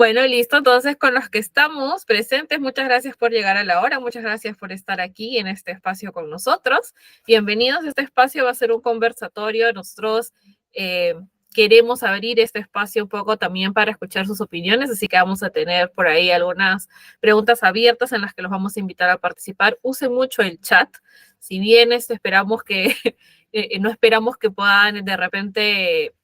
Bueno, listo. Entonces, con los que estamos presentes, muchas gracias por llegar a la hora, muchas gracias por estar aquí en este espacio con nosotros. Bienvenidos. Este espacio va a ser un conversatorio. Nosotros queremos abrir este espacio un poco también para escuchar sus opiniones, así que vamos a tener por ahí algunas preguntas abiertas en las que los vamos a invitar a participar. Usen mucho el chat. Si bien esperamos que, no esperamos que puedan de repente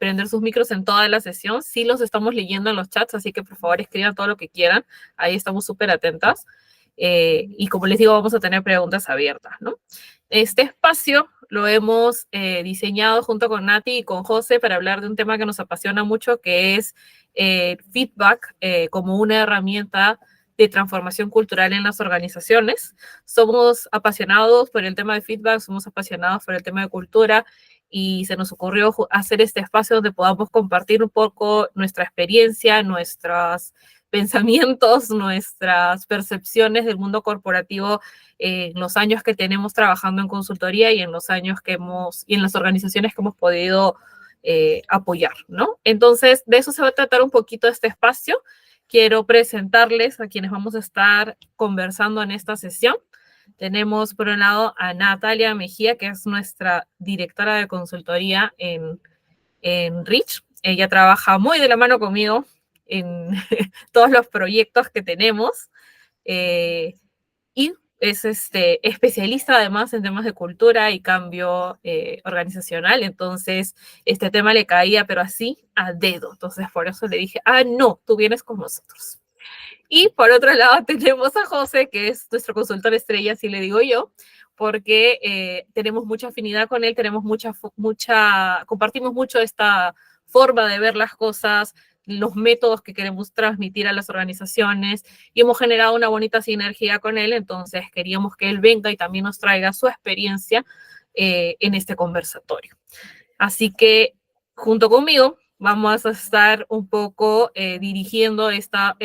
prender sus micros en toda la sesión. Sí los estamos leyendo en los chats, así que por favor escriban todo lo que quieran. Ahí estamos súper atentas. Y como les digo, vamos a tener preguntas abiertas, ¿no? Este espacio lo hemos diseñado junto con Nati y con José para hablar de un tema que nos apasiona mucho, que es feedback como una herramienta de transformación cultural en las organizaciones. Somos apasionados por el tema de feedback, somos apasionados por el tema de cultura, y se nos ocurrió hacer este espacio donde podamos compartir un poco nuestra experiencia, nuestros pensamientos, nuestras percepciones del mundo corporativo en los años que tenemos trabajando en consultoría y en los años que y en las organizaciones que hemos podido apoyar, ¿no? Entonces, de eso se va a tratar un poquito este espacio. Quiero presentarles a quienes vamos a estar conversando en esta sesión. Tenemos por un lado a Natalia Mejía, que es nuestra directora de consultoría en Rich. Ella trabaja muy de la mano conmigo en todos los proyectos que tenemos y es especialista además en temas de cultura y cambio organizacional. Entonces, este tema le caía, pero así a dedo. Entonces, por eso le dije, no, tú vienes con nosotros. Y por otro lado tenemos a José, que es nuestro consultor estrella, así le digo yo, porque tenemos mucha afinidad con él, tenemos compartimos mucho esta forma de ver las cosas, los métodos que queremos transmitir a las organizaciones, y hemos generado una bonita sinergia con él. Entonces queríamos que él venga y también nos traiga su experiencia en este conversatorio. Así que junto conmigo vamos a estar un poco dirigiendo esta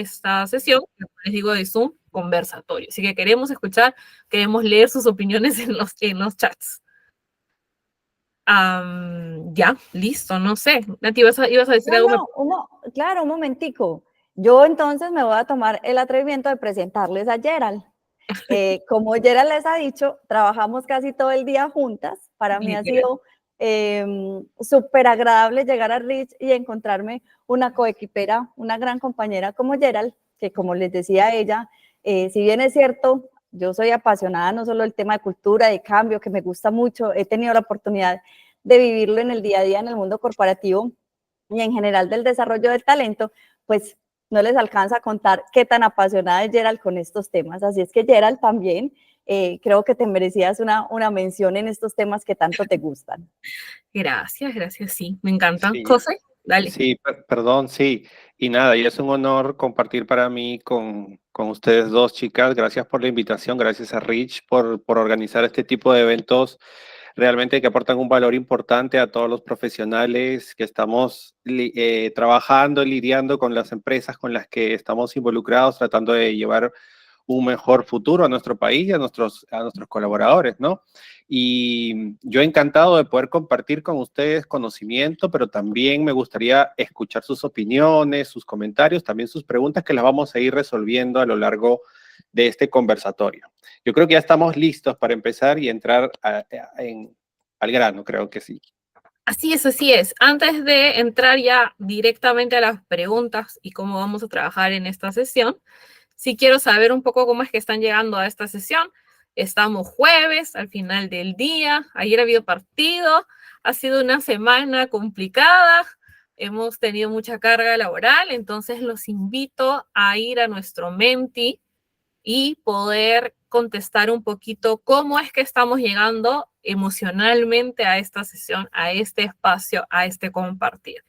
sesión, como les digo, de Zoom conversatorio. Así que queremos escuchar, queremos leer sus opiniones en los chats. Ya, listo, no sé. Nati, ibas a decir algo. Claro, un momentico. Yo entonces me voy a tomar el atrevimiento de presentarles a Gerald. Como Gerald les ha dicho, trabajamos casi todo el día juntas. Para mí ha sido súper agradable llegar a Rich y encontrarme una coequipera, una gran compañera como Gerald, que como les decía ella, si bien es cierto, yo soy apasionada no solo del tema de cultura, de cambio, que me gusta mucho, he tenido la oportunidad de vivirlo en el día a día en el mundo corporativo y en general del desarrollo del talento, pues no les alcanza a contar qué tan apasionada es Gerald con estos temas. Así es que Gerald también, creo que te merecías una mención en estos temas que tanto te gustan. Gracias, sí, me encantan. Sí, José, dale. sí, perdón, sí. Y nada, y es un honor compartir para mí con ustedes dos, chicas. Gracias por la invitación, gracias a Rich por organizar este tipo de eventos realmente que aportan un valor importante a todos los profesionales que estamos trabajando, lidiando con las empresas con las que estamos involucrados, tratando de llevar un mejor futuro a nuestro país y a nuestros colaboradores, ¿no? Y yo encantado de poder compartir con ustedes conocimiento, pero también me gustaría escuchar sus opiniones, sus comentarios, también sus preguntas que las vamos a ir resolviendo a lo largo de este conversatorio. Yo creo que ya estamos listos para empezar y entrar al grano, creo que sí. Así es, así es. Antes de entrar ya directamente a las preguntas y cómo vamos a trabajar en esta sesión, sí quiero saber un poco cómo es que están llegando a esta sesión. Estamos jueves, al final del día. Ayer ha habido partido. Ha sido una semana complicada. Hemos tenido mucha carga laboral. Entonces los invito a ir a nuestro Menti y poder contestar un poquito cómo es que estamos llegando emocionalmente a esta sesión, a este espacio, a este compartir.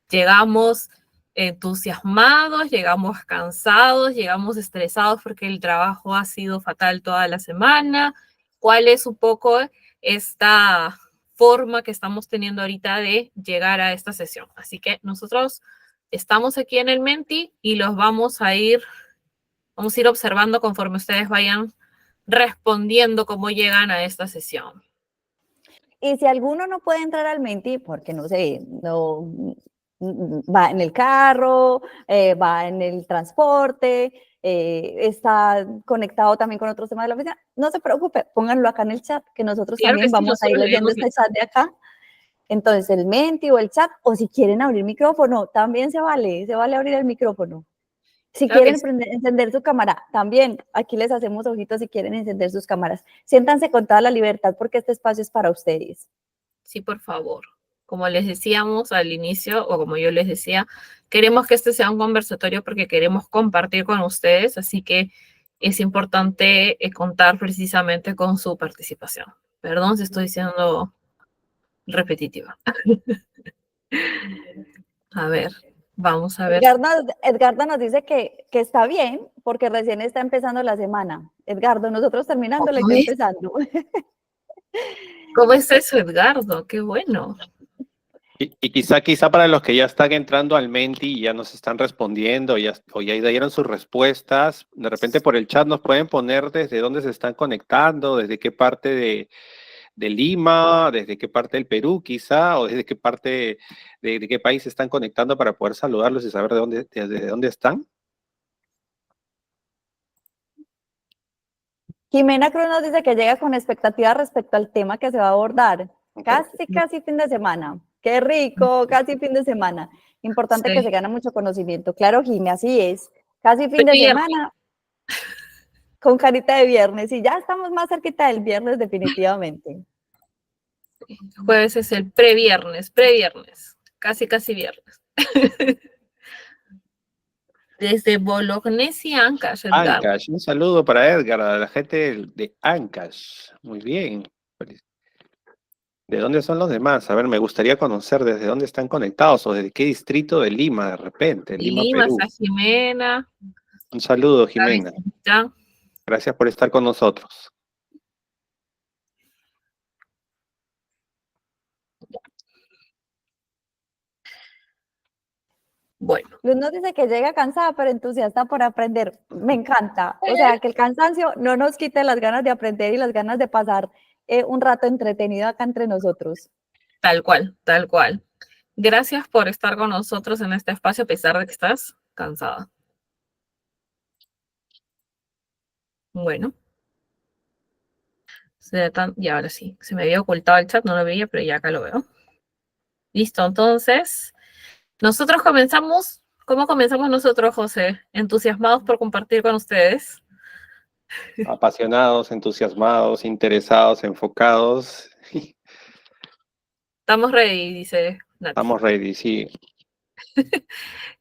Llegamos entusiasmados, llegamos cansados, llegamos estresados porque el trabajo ha sido fatal toda la semana. ¿Cuál es un poco esta forma que estamos teniendo ahorita de llegar a esta sesión? Así que nosotros estamos aquí en el Menti y los vamos a ir observando conforme ustedes vayan respondiendo cómo llegan a esta sesión. Y si alguno no puede entrar al Menti, porque no sé, va en el carro, va en el transporte, está conectado también con otros temas de la oficina. No se preocupe, pónganlo acá en el chat, que nosotros Claro que también sí, vamos a ir nosotros leyendo leemos este chat de acá. Entonces, el Menti o el chat, o si quieren abrir micrófono, también se vale abrir el micrófono. Si claro que quieren sí. encender su cámara, también aquí les hacemos ojitos si quieren encender sus cámaras. Siéntanse con toda la libertad porque este espacio es para ustedes. Sí, por favor. Como les decíamos al inicio, o como yo les decía, queremos que este sea un conversatorio porque queremos compartir con ustedes, así que es importante contar precisamente con su participación. Perdón si estoy siendo repetitiva. A ver, vamos a ver. Edgardo nos dice que está bien porque recién está empezando la semana. Edgardo, nosotros terminando, le está empezando. ¿Cómo es eso, Edgardo? Qué bueno. Y quizá para los que ya están entrando al Menti y ya nos están respondiendo o ya dieron sus respuestas, de repente por el chat nos pueden poner desde dónde se están conectando, desde qué parte de Lima, desde qué parte del Perú quizá, o desde qué parte de qué país se están conectando para poder saludarlos y saber desde dónde están. Jimena Cruz nos dice que llega con expectativas respecto al tema que se va a abordar. Casi fin de semana. Qué rico, casi fin de semana. Importante que se gane mucho conocimiento. Claro, Jimé, así es. Casi fin de semana con carita de viernes. Y ya estamos más cerquita del viernes definitivamente. Jueves es el previernes, casi viernes. Desde Bolognesi, Ancash, Edgar. Ancash, un saludo para Edgar, a la gente de Ancash. Muy bien. ¿De dónde son los demás? A ver, me gustaría conocer desde dónde están conectados o desde qué distrito de Lima, de repente, Lima, Lima, Perú. está Jimena. Un saludo, Jimena. Gracias por estar con nosotros. Bueno. Luz nos dice que llega cansada, pero entusiasta por aprender. Me encanta. O sea, que el cansancio no nos quite las ganas de aprender y las ganas de pasar un rato entretenido acá entre nosotros. Tal cual, tal cual. Gracias por estar con nosotros en este espacio a pesar de que estás cansada. Bueno. Y ahora sí, se me había ocultado el chat, no lo veía, pero ya acá lo veo. Listo, entonces, nosotros comenzamos. ¿Cómo comenzamos nosotros, José? Entusiasmados por compartir con ustedes. Apasionados, entusiasmados, interesados, enfocados. Estamos ready, dice Nati. Estamos ready, sí.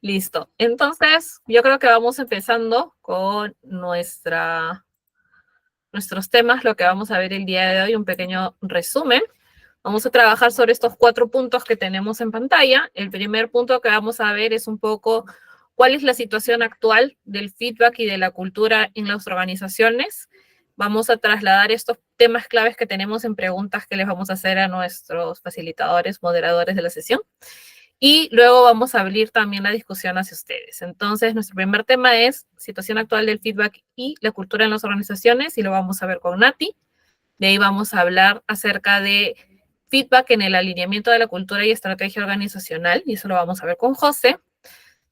Listo. Entonces, yo creo que vamos empezando con nuestros temas, lo que vamos a ver el día de hoy, un pequeño resumen. Vamos a trabajar sobre estos 4 puntos que tenemos en pantalla. El primer punto que vamos a ver es un poco cuál es la situación actual del feedback y de la cultura en las organizaciones. Vamos a trasladar estos temas claves que tenemos en preguntas que les vamos a hacer a nuestros facilitadores, moderadores de la sesión. Y luego vamos a abrir también la discusión hacia ustedes. Entonces, nuestro primer tema es situación actual del feedback y la cultura en las organizaciones, y lo vamos a ver con Nati. De ahí vamos a hablar acerca de feedback en el alineamiento de la cultura y estrategia organizacional, y eso lo vamos a ver con José.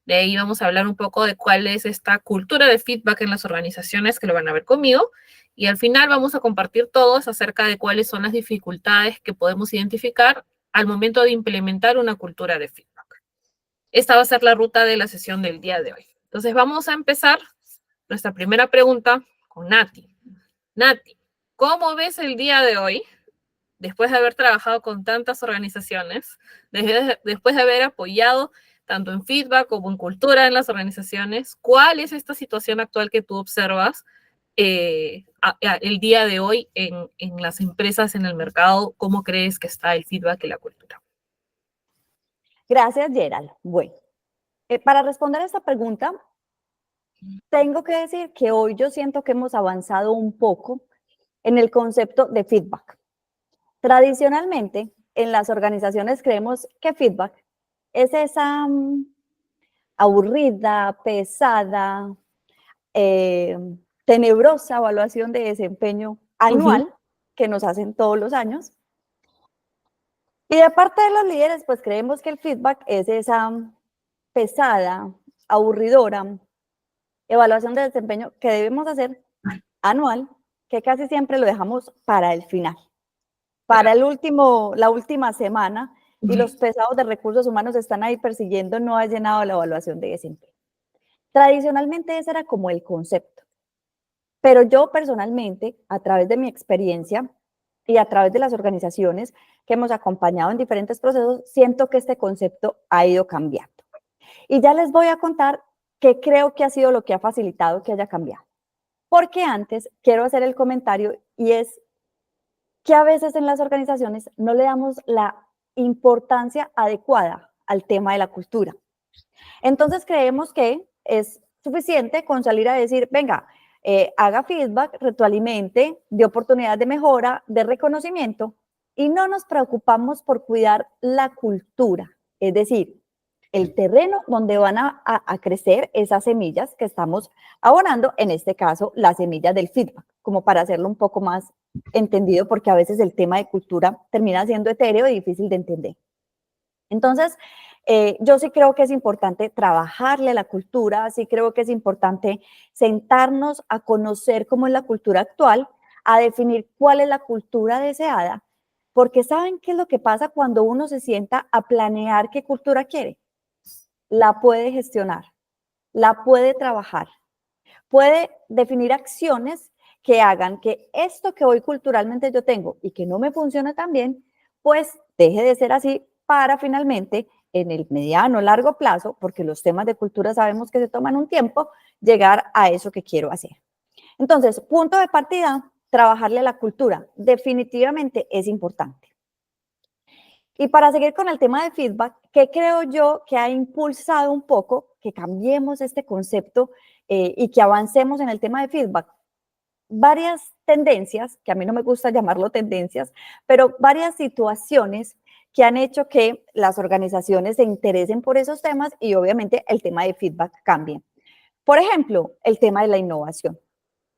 De ahí vamos a hablar un poco de cuál es esta cultura de feedback en las organizaciones, que lo van a ver conmigo. Y al final vamos a compartir todos acerca de cuáles son las dificultades que podemos identificar al momento de implementar una cultura de feedback. Esta va a ser la ruta de la sesión del día de hoy. Entonces vamos a empezar nuestra primera pregunta con Nati. Nati, ¿cómo ves el día de hoy, después de haber trabajado con tantas organizaciones, después de haber apoyado tanto en feedback como en cultura en las organizaciones? ¿Cuál es esta situación actual que tú observas el día de hoy en las empresas, en el mercado? ¿Cómo crees que está el feedback y la cultura? Gracias, Gerald. Bueno, para responder a esta pregunta, tengo que decir que hoy yo siento que hemos avanzado un poco en el concepto de feedback. Tradicionalmente, en las organizaciones creemos que feedback es esa aburrida, pesada, tenebrosa evaluación de desempeño anual que nos hacen todos los años Y de parte de los líderes, pues creemos que el feedback es esa pesada, aburridora evaluación de desempeño que debemos hacer anual, que casi siempre lo dejamos para el final, para la última semana, y los pesados de recursos humanos están ahí persiguiendo, no ha llenado la evaluación de desempeño. Tradicionalmente ese era como el concepto, pero yo personalmente, a través de mi experiencia y a través de las organizaciones que hemos acompañado en diferentes procesos, siento que este concepto ha ido cambiando. Y ya les voy a contar qué creo que ha sido lo que ha facilitado que haya cambiado. Porque antes quiero hacer el comentario y es que a veces en las organizaciones no le damos la importancia adecuada al tema de la cultura. Entonces creemos que es suficiente con salir a decir, venga, haga feedback, retroalimente, de oportunidades de mejora, de reconocimiento, y no nos preocupamos por cuidar la cultura, es decir, el terreno donde van a crecer esas semillas que estamos abonando, en este caso, las semillas del feedback, como para hacerlo un poco más entendido, porque a veces el tema de cultura termina siendo etéreo y difícil de entender. Entonces, yo sí creo que es importante trabajarle la cultura, sí creo que es importante sentarnos a conocer cómo es la cultura actual, a definir cuál es la cultura deseada, porque ¿saben qué es lo que pasa cuando uno se sienta a planear qué cultura quiere? La puede gestionar, la puede trabajar, puede definir acciones que hagan que esto que hoy culturalmente yo tengo y que no me funciona tan bien, pues deje de ser así para finalmente en el mediano, largo plazo, porque los temas de cultura sabemos que se toman un tiempo, llegar a eso que quiero hacer. Entonces, punto de partida, trabajarle a la cultura definitivamente es importante. Y para seguir con el tema de feedback, ¿qué creo yo que ha impulsado un poco que cambiemos este concepto y que avancemos en el tema de feedback? Varias tendencias, que a mí no me gusta llamarlo tendencias, pero varias situaciones que han hecho que las organizaciones se interesen por esos temas y obviamente el tema de feedback cambie. Por ejemplo, el tema de la innovación.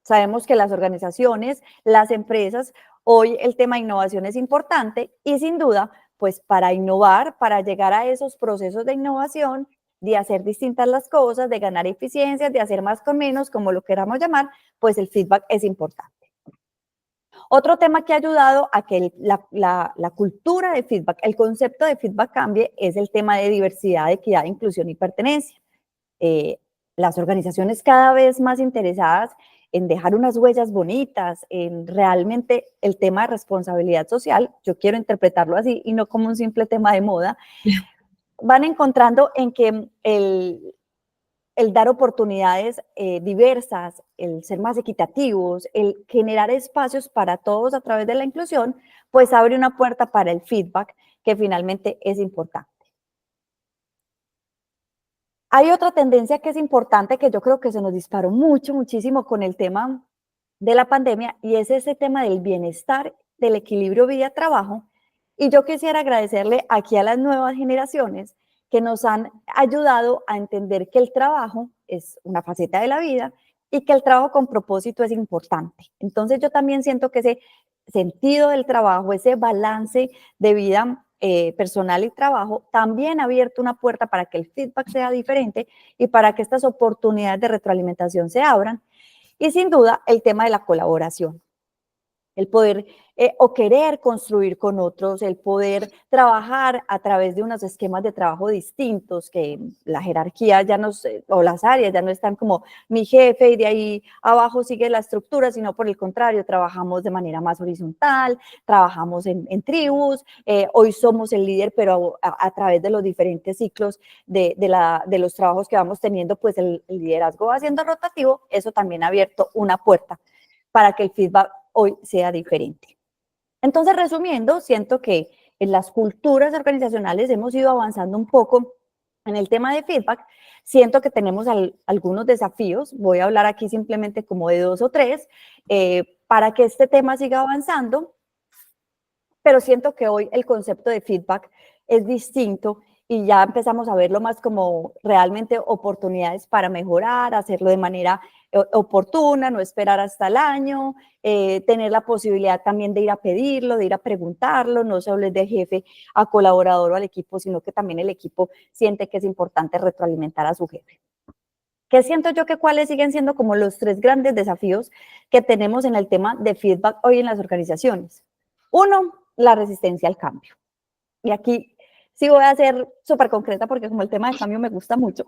Sabemos que las organizaciones, las empresas, hoy el tema de innovación es importante y sin duda, pues para innovar, para llegar a esos procesos de innovación, de hacer distintas las cosas, de ganar eficiencias, de hacer más con menos, como lo queramos llamar, pues el feedback es importante. Otro tema que ha ayudado a que la cultura de feedback, el concepto de feedback cambie, es el tema de diversidad, equidad, inclusión y pertenencia. Las organizaciones cada vez más interesadas en dejar unas huellas bonitas, en realmente el tema de responsabilidad social, yo quiero interpretarlo así y no como un simple tema de moda, van encontrando en que el dar oportunidades diversas, el ser más equitativos, el generar espacios para todos a través de la inclusión, pues abre una puerta para el feedback que finalmente es importante. Hay otra tendencia que es importante que yo creo que se nos disparó muchísimo con el tema de la pandemia y es ese tema del bienestar, del equilibrio vida-trabajo. Y yo quisiera agradecerle aquí a las nuevas generaciones que nos han ayudado a entender que el trabajo es una faceta de la vida y que el trabajo con propósito es importante. Entonces yo también siento que ese sentido del trabajo, ese balance de vida personal y trabajo, también ha abierto una puerta para que el feedback sea diferente y para que estas oportunidades de retroalimentación se abran. Y sin duda, el tema de la colaboración. El poder o querer construir con otros, el poder trabajar a través de unos esquemas de trabajo distintos, que la jerarquía ya no, o las áreas ya no están como mi jefe y de ahí abajo sigue la estructura, sino por el contrario, trabajamos de manera más horizontal, trabajamos en tribus, hoy somos el líder, pero a través de los diferentes ciclos de los trabajos que vamos teniendo, pues el liderazgo va siendo rotativo, eso también ha abierto una puerta para que el feedback hoy sea diferente. Entonces, resumiendo, siento que en las culturas organizacionales hemos ido avanzando un poco en el tema de feedback. Siento que tenemos algunos desafíos, voy a hablar aquí simplemente como de 2 o 3, para que este tema siga avanzando, pero siento que hoy el concepto de feedback es distinto y ya empezamos a verlo más como realmente oportunidades para mejorar, hacerlo de manera oportuna, no esperar hasta el año, tener la posibilidad también de ir a pedirlo, de ir a preguntarlo, no solo es de jefe a colaborador o al equipo, sino que también el equipo siente que es importante retroalimentar a su jefe. ¿Qué siento yo que cuáles siguen siendo como los 3 grandes desafíos que tenemos en el tema de feedback hoy en las organizaciones? Uno, la resistencia al cambio. Y aquí sí voy a ser súper concreta porque como el tema del cambio me gusta mucho,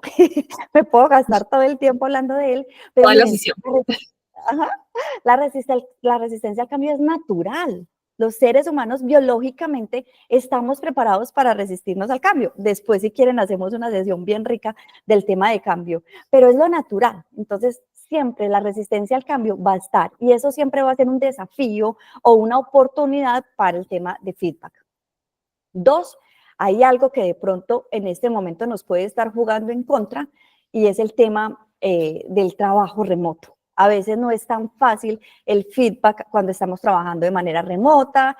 me puedo gastar todo el tiempo hablando de él, pero miren, la resistencia al cambio es natural. Los seres humanos biológicamente estamos preparados para resistirnos al cambio. Después, si quieren, hacemos una sesión bien rica del tema de cambio, pero es lo natural. Entonces, siempre la resistencia al cambio va a estar y eso siempre va a ser un desafío o una oportunidad para el tema de feedback. 2, hay algo que de pronto en este momento nos puede estar jugando en contra y es el tema del trabajo remoto. A veces no es tan fácil el feedback cuando estamos trabajando de manera remota.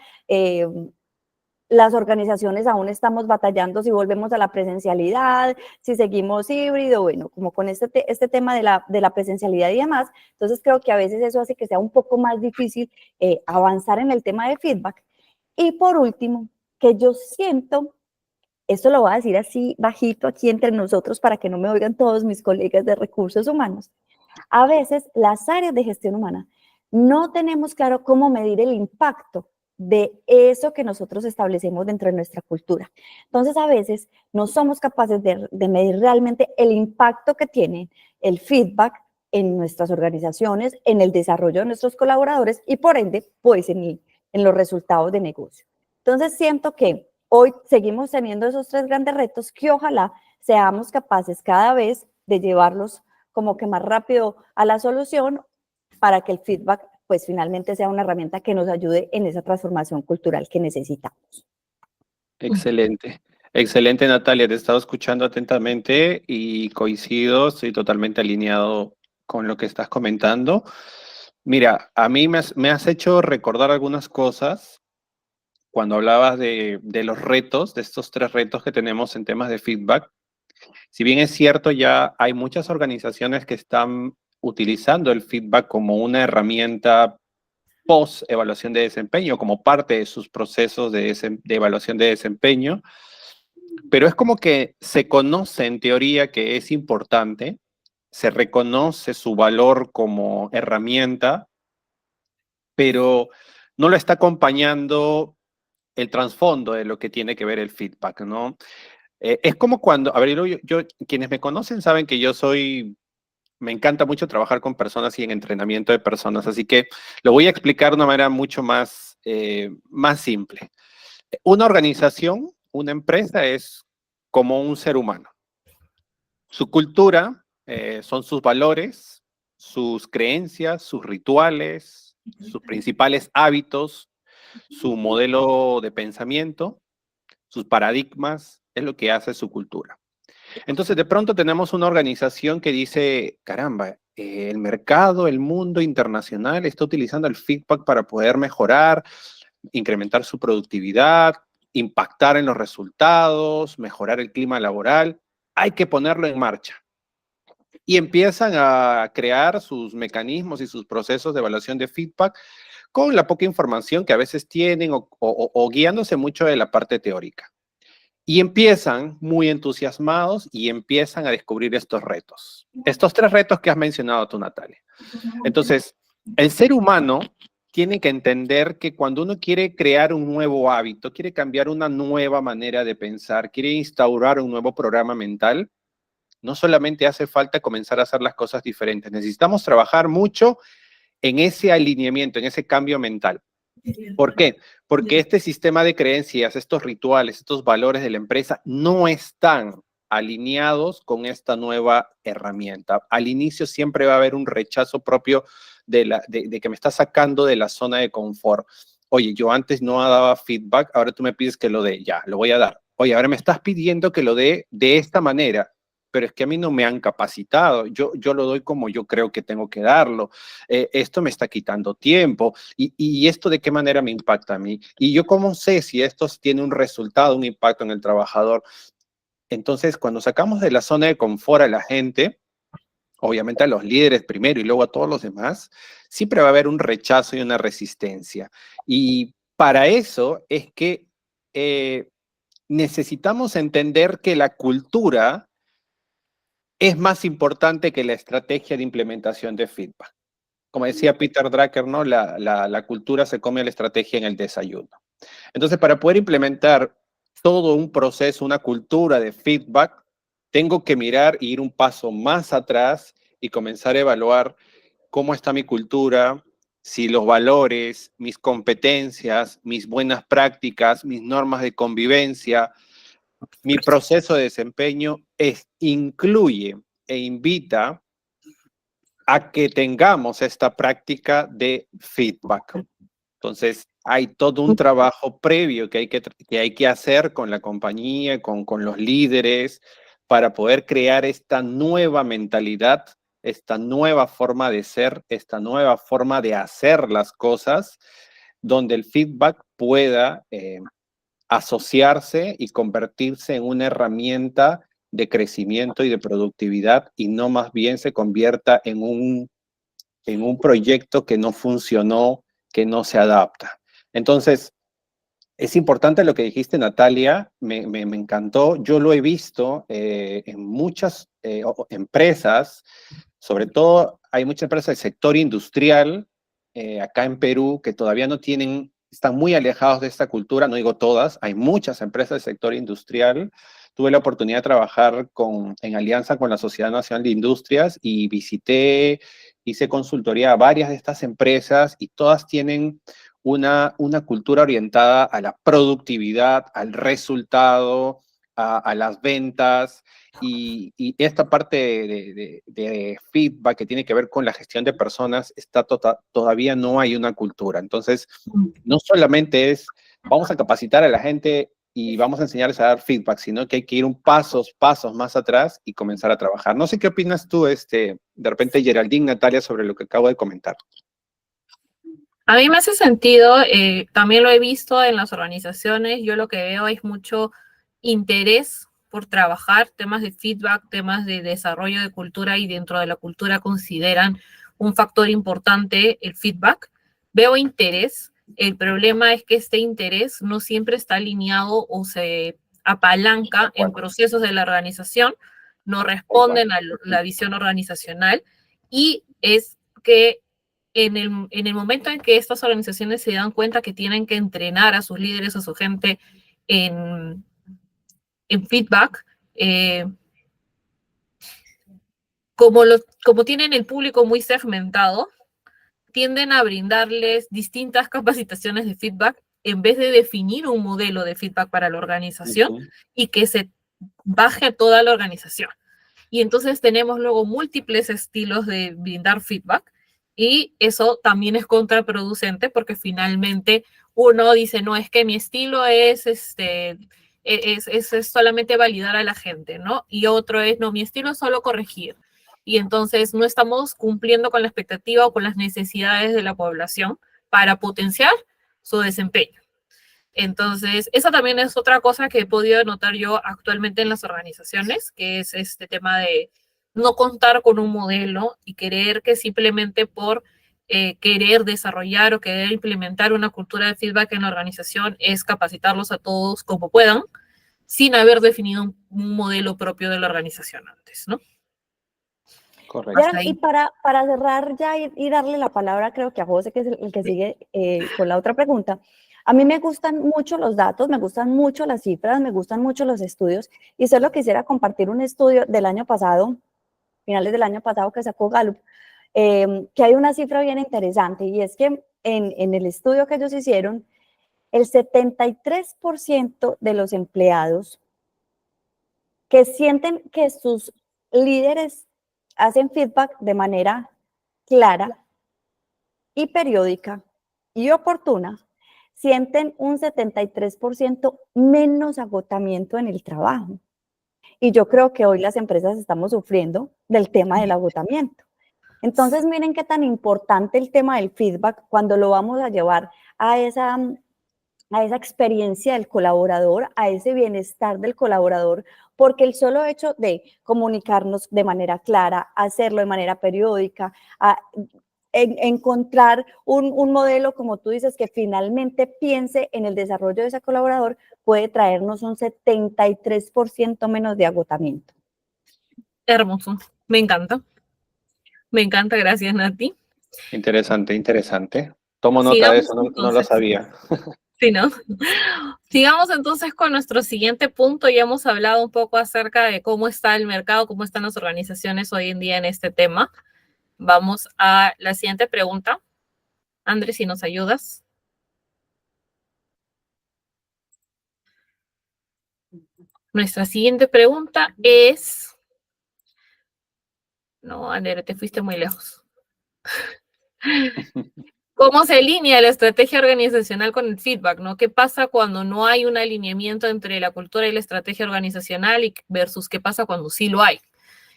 Las organizaciones aún estamos batallando si volvemos a la presencialidad, si seguimos híbrido, bueno, como con este tema de la presencialidad y demás. Entonces creo que a veces eso hace que sea un poco más difícil avanzar en el tema de feedback. Y por último, que yo siento, esto lo voy a decir así bajito aquí entre nosotros para que no me oigan todos mis colegas de recursos humanos, a veces las áreas de gestión humana no tenemos claro cómo medir el impacto de eso que nosotros establecemos dentro de nuestra cultura. Entonces, a veces no somos capaces de medir realmente el impacto que tiene el feedback en nuestras organizaciones, en el desarrollo de nuestros colaboradores y, por ende, pues en los resultados de negocio. Entonces, siento que hoy seguimos teniendo esos 3 grandes retos que ojalá seamos capaces cada vez de llevarlos como que más rápido a la solución para que el feedback pues finalmente sea una herramienta que nos ayude en esa transformación cultural que necesitamos. Excelente. Excelente, Natalia. Te he estado escuchando atentamente y coincido, estoy totalmente alineado con lo que estás comentando. Mira, a mí me has hecho recordar algunas cosas cuando hablabas de los retos, de estos 3 retos que tenemos en temas de feedback. Si bien es cierto, ya hay muchas organizaciones que están utilizando el feedback como una herramienta post evaluación de desempeño, como parte de sus procesos de evaluación de desempeño, pero es como que se conoce en teoría que es importante, se reconoce su valor como herramienta, pero no lo está acompañando el trasfondo de lo que tiene que ver el feedback, ¿no? Es como cuando, a ver, quienes me conocen saben que me encanta mucho trabajar con personas y en entrenamiento de personas, así que lo voy a explicar de una manera mucho más simple. Una organización, una empresa es como un ser humano. Su cultura son sus valores, sus creencias, sus rituales, sus principales hábitos, su modelo de pensamiento, sus paradigmas, es lo que hace su cultura. Entonces, de pronto tenemos una organización que dice, caramba, el mercado, el mundo internacional está utilizando el feedback para poder mejorar, incrementar su productividad, impactar en los resultados, mejorar el clima laboral. Hay que ponerlo en marcha. Y empiezan a crear sus mecanismos y sus procesos de evaluación de feedback con la poca información que a veces tienen o guiándose mucho de la parte teórica. Y empiezan muy entusiasmados y empiezan a descubrir estos retos. Estos 3 retos que has mencionado tú, Natalia. Entonces, el ser humano tiene que entender que cuando uno quiere crear un nuevo hábito, quiere cambiar una nueva manera de pensar, quiere instaurar un nuevo programa mental, no solamente hace falta comenzar a hacer las cosas diferentes, necesitamos trabajar mucho en ese alineamiento, en ese cambio mental. ¿Por qué? Porque este sistema de creencias, estos rituales, estos valores de la empresa no están alineados con esta nueva herramienta. Al inicio siempre va a haber un rechazo propio de que me está sacando de la zona de confort. Oye, yo antes no daba feedback, ahora tú me pides que lo dé, ya, lo voy a dar. Oye, ahora me estás pidiendo que lo dé de esta manera, pero es que a mí no me han capacitado, yo lo doy como yo creo que tengo que darlo, esto me está quitando tiempo, y esto de qué manera me impacta a mí, y yo cómo sé si esto tiene un resultado, un impacto en el trabajador. Entonces, cuando sacamos de la zona de confort a la gente, obviamente a los líderes primero y luego a todos los demás, siempre va a haber un rechazo y una resistencia. Y para eso es que necesitamos entender que la cultura es más importante que la estrategia de implementación de feedback. Como decía Peter Drucker, ¿no? La cultura se come a la estrategia en el desayuno. Entonces, para poder implementar todo un proceso, una cultura de feedback, tengo que mirar e ir un paso más atrás y comenzar a evaluar cómo está mi cultura, si los valores, mis competencias, mis buenas prácticas, mis normas de convivencia, mi proceso de desempeño incluye e invita a que tengamos esta práctica de feedback. Entonces, hay todo un trabajo previo que hay que hacer con la compañía, con los líderes, para poder crear esta nueva mentalidad, esta nueva forma de ser, esta nueva forma de hacer las cosas, donde el feedback pueda asociarse y convertirse en una herramienta de crecimiento y de productividad y no más bien se convierta en un proyecto que no funcionó, que no se adapta. Entonces, es importante lo que dijiste, Natalia, me encantó. Yo lo he visto en muchas empresas, sobre todo hay muchas empresas del sector industrial acá en Perú que todavía no tienen, están muy alejados de esta cultura, no digo todas, hay muchas empresas del sector industrial. Tuve la oportunidad de trabajar en alianza con la Sociedad Nacional de Industrias y hice consultoría a varias de estas empresas y todas tienen una cultura orientada a la productividad, al resultado, a las ventas y esta parte de feedback que tiene que ver con la gestión de personas, todavía no hay una cultura. Entonces, no solamente es, vamos a capacitar a la gente y vamos a enseñarles a dar feedback, sino que hay que ir pasos más atrás y comenzar a trabajar. No sé qué opinas tú, de repente, Geraldine, Natalia, sobre lo que acabo de comentar. A mí me hace sentido, también lo he visto en las organizaciones, yo lo que veo es mucho interés por trabajar temas de feedback, temas de desarrollo de cultura y dentro de la cultura consideran un factor importante el feedback. Veo interés, el problema es que este interés no siempre está alineado o se apalanca en procesos de la organización, no responden a la visión organizacional y es que en el momento en que estas organizaciones se dan cuenta que tienen que entrenar a sus líderes, a su gente en feedback, como tienen el público muy segmentado, tienden a brindarles distintas capacitaciones de feedback en vez de definir un modelo de feedback para la organización y que se baje a toda la organización. Y entonces tenemos luego múltiples estilos de brindar feedback y eso también es contraproducente porque finalmente uno dice, no, es que mi estilo es solamente validar a la gente, ¿no? Y otro es, no, mi estilo es solo corregir. Y entonces no estamos cumpliendo con la expectativa o con las necesidades de la población para potenciar su desempeño. Entonces, esa también es otra cosa que he podido notar yo actualmente en las organizaciones, que es este tema de no contar con un modelo y querer que simplemente por querer desarrollar o querer implementar una cultura de feedback en la organización es capacitarlos a todos como puedan, sin haber definido un modelo propio de la organización antes, ¿no? Correcto. Y para cerrar ya y darle la palabra, creo que a José, que es el que sigue con la otra pregunta, a mí me gustan mucho los datos, me gustan mucho las cifras, me gustan mucho los estudios, y solo quisiera compartir un estudio del año pasado, finales del año pasado, que sacó Gallup, que hay una cifra bien interesante, y es que en el estudio que ellos hicieron, el 73% de los empleados que sienten que sus líderes hacen feedback de manera clara y periódica y oportuna, sienten un 73% menos agotamiento en el trabajo. Y yo creo que hoy las empresas estamos sufriendo del tema del agotamiento. Entonces, miren qué tan importante el tema del feedback cuando lo vamos a llevar a esa a esa experiencia del colaborador, a ese bienestar del colaborador, porque el solo hecho de comunicarnos de manera clara, hacerlo de manera periódica, encontrar un modelo, como tú dices, que finalmente piense en el desarrollo de ese colaborador, puede traernos un 73% menos de agotamiento. Hermoso, me encanta. Me encanta, gracias, Nati. Interesante, interesante. Tomo nota de Sigamos eso, no lo entonces. sabía. Sí, ¿no? Sigamos entonces con nuestro siguiente punto. Ya hemos hablado un poco acerca de cómo está el mercado, cómo están las organizaciones hoy en día en este tema. Vamos a la siguiente pregunta. Andrés, si nos ayudas. Nuestra siguiente pregunta es... No, Andrés, te fuiste muy lejos. ¿Cómo se alinea la estrategia organizacional con el feedback? ¿No? ¿Qué pasa cuando no hay un alineamiento entre la cultura y la estrategia organizacional y versus qué pasa cuando sí lo hay?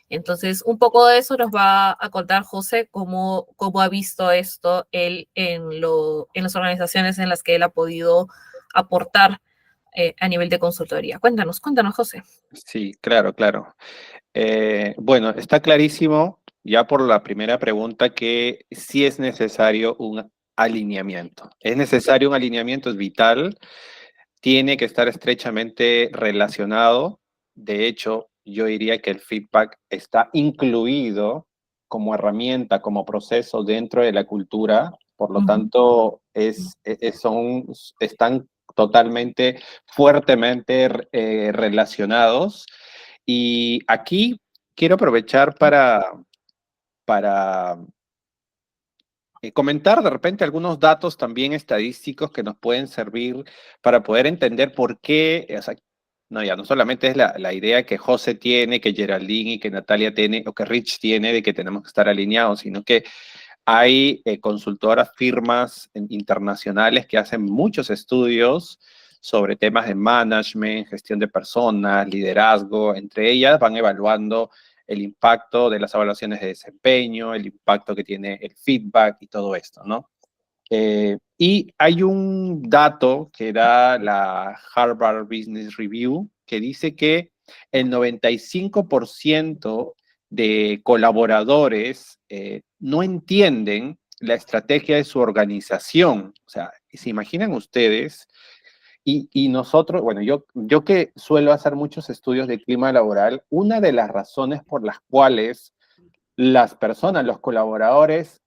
Entonces, un poco de eso nos va a contar José, cómo ha visto esto él en las organizaciones en las que él ha podido aportar a nivel de consultoría. Cuéntanos, José. Sí, claro, claro. Bueno, está clarísimo ya por la primera pregunta que sí es necesario un alineamiento. Es necesario un alineamiento, es vital, tiene que estar estrechamente relacionado. De hecho, yo diría que el feedback está incluido como herramienta, como proceso dentro de la cultura. Por lo tanto, están totalmente, fuertemente relacionados. Y aquí quiero aprovechar para comentar de repente algunos datos también estadísticos que nos pueden servir para poder entender por qué, o sea, no, ya no solamente es la idea que José tiene, que Geraldine y que Natalia tiene, o que Rich tiene de que tenemos que estar alineados, sino que hay consultoras, firmas internacionales que hacen muchos estudios sobre temas de management, gestión de personas, liderazgo. Entre ellas van evaluando el impacto de las evaluaciones de desempeño, el impacto que tiene el feedback y todo esto, ¿no? Y hay un dato que da la Harvard Business Review que dice que el 95% de colaboradores no entienden la estrategia de su organización. O sea, ¿se imaginan ustedes? Y nosotros, bueno, yo que suelo hacer muchos estudios de clima laboral, una de las razones por las cuales las personas, los colaboradores,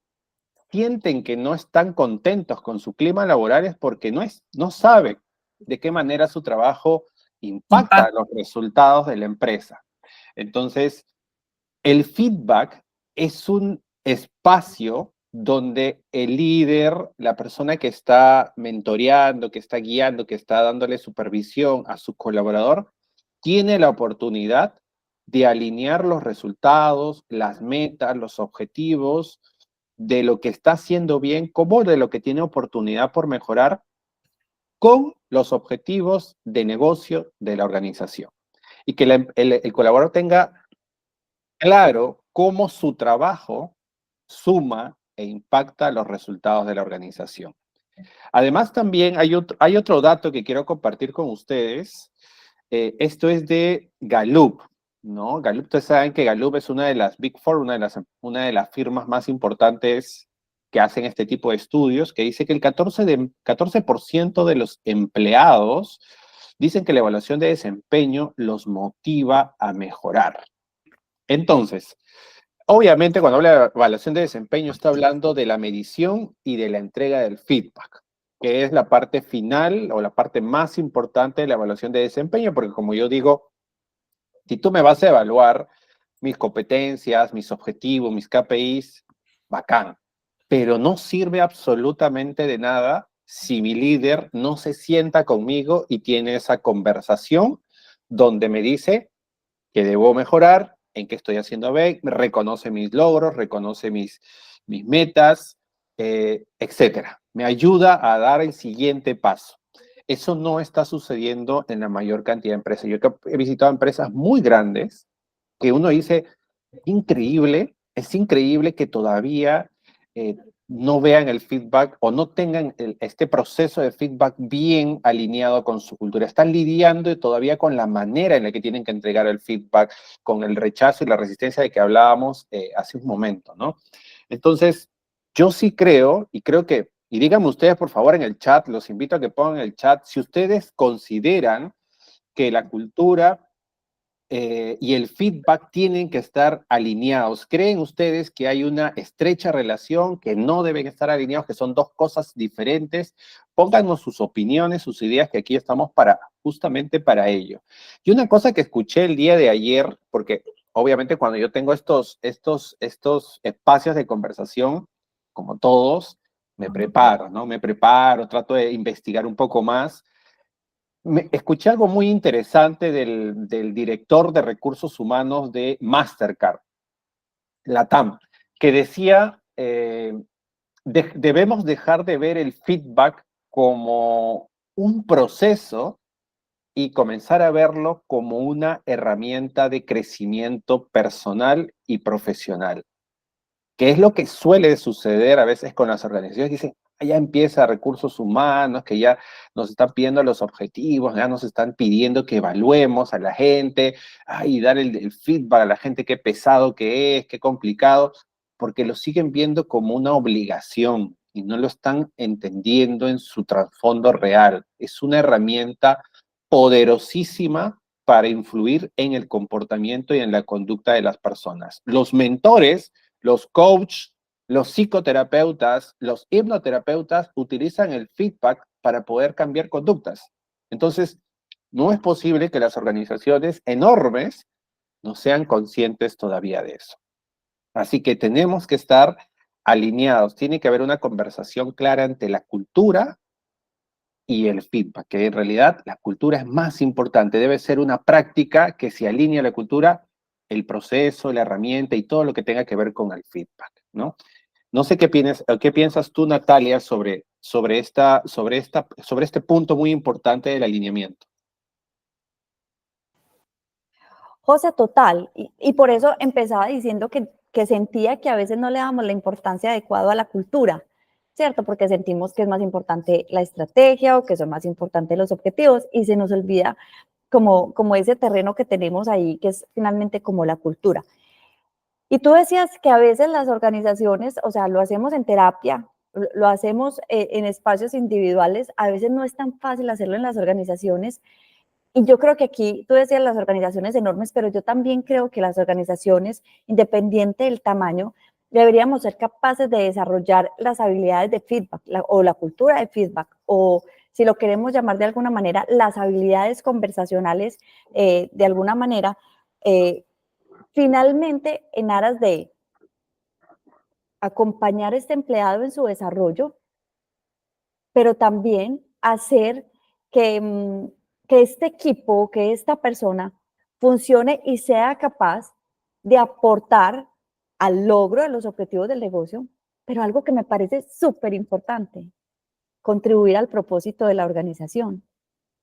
sienten que no están contentos con su clima laboral es porque no saben de qué manera su trabajo impacta los resultados de la empresa. Entonces, el feedback es un espacio donde el líder, la persona que está mentoreando, que está guiando, que está dándole supervisión a su colaborador, tiene la oportunidad de alinear los resultados, las metas, los objetivos de lo que está haciendo bien, como de lo que tiene oportunidad por mejorar con los objetivos de negocio de la organización. Y que el colaborador tenga claro cómo su trabajo suma e impacta los resultados de la organización. Además, también hay otro dato que quiero compartir con ustedes. Esto es de Gallup, ¿no? Gallup, ustedes saben que Gallup es una de las Big Four, una de las firmas más importantes que hacen este tipo de estudios, que dice que el 14% de los empleados dicen que la evaluación de desempeño los motiva a mejorar. Entonces, obviamente, cuando habla de evaluación de desempeño, está hablando de la medición y de la entrega del feedback, que es la parte final o la parte más importante de la evaluación de desempeño, porque como yo digo, si tú me vas a evaluar mis competencias, mis objetivos, mis KPIs, bacán, pero no sirve absolutamente de nada si mi líder no se sienta conmigo y tiene esa conversación donde me dice que debo mejorar, en qué estoy haciendo bien, reconoce mis logros, reconoce mis metas, etcétera. Me ayuda a dar el siguiente paso. Eso no está sucediendo en la mayor cantidad de empresas. Yo he visitado empresas muy grandes que uno dice, es increíble que todavía no vean el feedback o no tengan este proceso de feedback bien alineado con su cultura. Están lidiando todavía con la manera en la que tienen que entregar el feedback, con el rechazo y la resistencia de que hablábamos hace un momento, ¿no? Entonces, yo sí creo, y díganme ustedes por favor en el chat, los invito a que pongan en el chat, si ustedes consideran que la cultura y el feedback tienen que estar alineados. ¿Creen ustedes que hay una estrecha relación, que no deben estar alineados, que son dos cosas diferentes? Pónganos sus opiniones, sus ideas, que aquí estamos justamente para ello. Y una cosa que escuché el día de ayer, porque obviamente cuando yo tengo estos espacios de conversación, como todos, me preparo, ¿no? Me preparo, trato de investigar un poco más. Escuché algo muy interesante del director de recursos humanos de Mastercard, Latam, que decía, debemos dejar de ver el feedback como un proceso y comenzar a verlo como una herramienta de crecimiento personal y profesional, que es lo que suele suceder a veces con las organizaciones. Dicen, ya empieza recursos humanos, que ya nos están pidiendo los objetivos, ya nos están pidiendo que evaluemos a la gente, y dar el feedback a la gente, qué pesado que es, qué complicado, porque lo siguen viendo como una obligación y no lo están entendiendo en su trasfondo real. Es una herramienta poderosísima para influir en el comportamiento y en la conducta de las personas. Los mentores, los coaches, los psicoterapeutas, los hipnoterapeutas utilizan el feedback para poder cambiar conductas. Entonces, no es posible que las organizaciones enormes no sean conscientes todavía de eso. Así que tenemos que estar alineados. Tiene que haber una conversación clara entre la cultura y el feedback, que en realidad la cultura es más importante. Debe ser una práctica que se alinee a la cultura, el proceso, la herramienta y todo lo que tenga que ver con el feedback, ¿no? No sé qué piensas tú, Natalia, sobre este punto muy importante del alineamiento. José, total, y por eso empezaba diciendo que sentía que a veces no le damos la importancia adecuada a la cultura, ¿cierto? Porque sentimos que es más importante la estrategia o que son más importantes los objetivos y se nos olvida como ese terreno que tenemos ahí, que es finalmente como la cultura. Y tú decías que a veces las organizaciones, o sea, lo hacemos en terapia, lo hacemos en espacios individuales, a veces no es tan fácil hacerlo en las organizaciones. Y yo creo que aquí, tú decías las organizaciones enormes, pero yo también creo que las organizaciones, independiente del tamaño, deberíamos ser capaces de desarrollar las habilidades de feedback o la cultura de feedback, o si lo queremos llamar de alguna manera, las habilidades conversacionales de alguna manera, finalmente en aras de acompañar a este empleado en su desarrollo, pero también hacer que este equipo, que esta persona funcione y sea capaz de aportar al logro de los objetivos del negocio, pero algo que me parece súper importante, contribuir al propósito de la organización.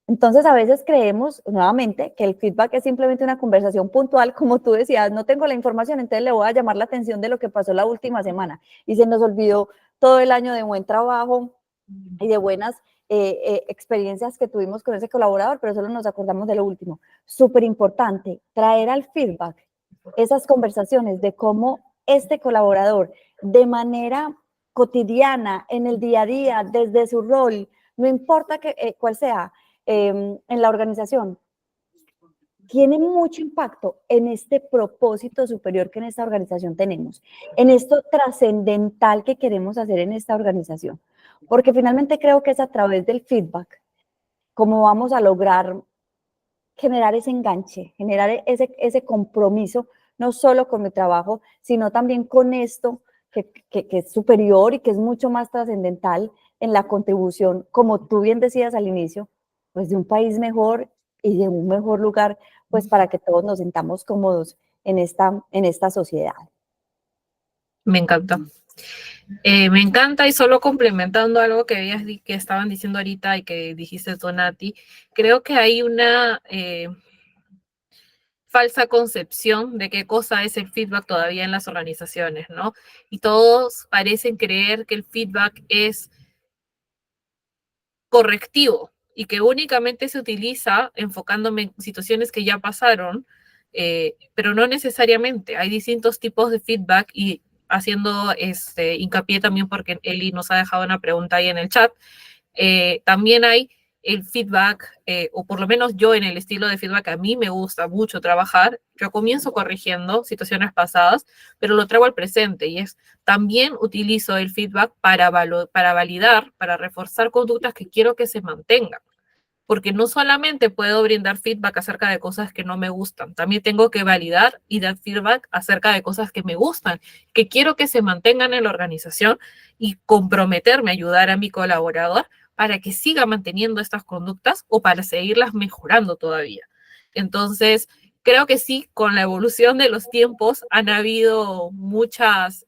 Entonces, a veces creemos, nuevamente, que el feedback es simplemente una conversación puntual, como tú decías, no tengo la información, entonces le voy a llamar la atención de lo que pasó la última semana. Y se nos olvidó todo el año de buen trabajo y de buenas experiencias que tuvimos con ese colaborador, pero solo nos acordamos de lo último. Súper importante, traer al feedback esas conversaciones de cómo este colaborador, de manera cotidiana, en el día a día, desde su rol, no importa cuál sea, en la organización, tiene mucho impacto en este propósito superior que en esta organización tenemos, en esto trascendental que queremos hacer en esta organización. Porque finalmente creo que es a través del feedback cómo vamos a lograr generar ese enganche, generar ese compromiso, no solo con mi trabajo, sino también con esto que es superior y que es mucho más trascendental en la contribución, como tú bien decías al inicio, pues de un país mejor y de un mejor lugar, pues para que todos nos sintamos cómodos en esta sociedad. Me encanta. Me encanta, y solo complementando algo que estaban diciendo ahorita y que dijiste, Donati, creo que hay falsa concepción de qué cosa es el feedback todavía en las organizaciones, ¿no? Y todos parecen creer que el feedback es correctivo y que únicamente se utiliza enfocándome en situaciones que ya pasaron, pero no necesariamente. Hay distintos tipos de feedback y haciendo hincapié también porque Eli nos ha dejado una pregunta ahí en el chat, también hay el feedback, o por lo menos yo en el estilo de feedback a mí me gusta mucho trabajar. Yo comienzo corrigiendo situaciones pasadas, pero lo traigo al presente y es también utilizo el feedback para validar, para reforzar conductas que quiero que se mantengan. Porque no solamente puedo brindar feedback acerca de cosas que no me gustan, también tengo que validar y dar feedback acerca de cosas que me gustan, que quiero que se mantengan en la organización y comprometerme a ayudar a mi colaborador para que siga manteniendo estas conductas o para seguirlas mejorando todavía. Entonces, creo que sí, con la evolución de los tiempos han habido muchos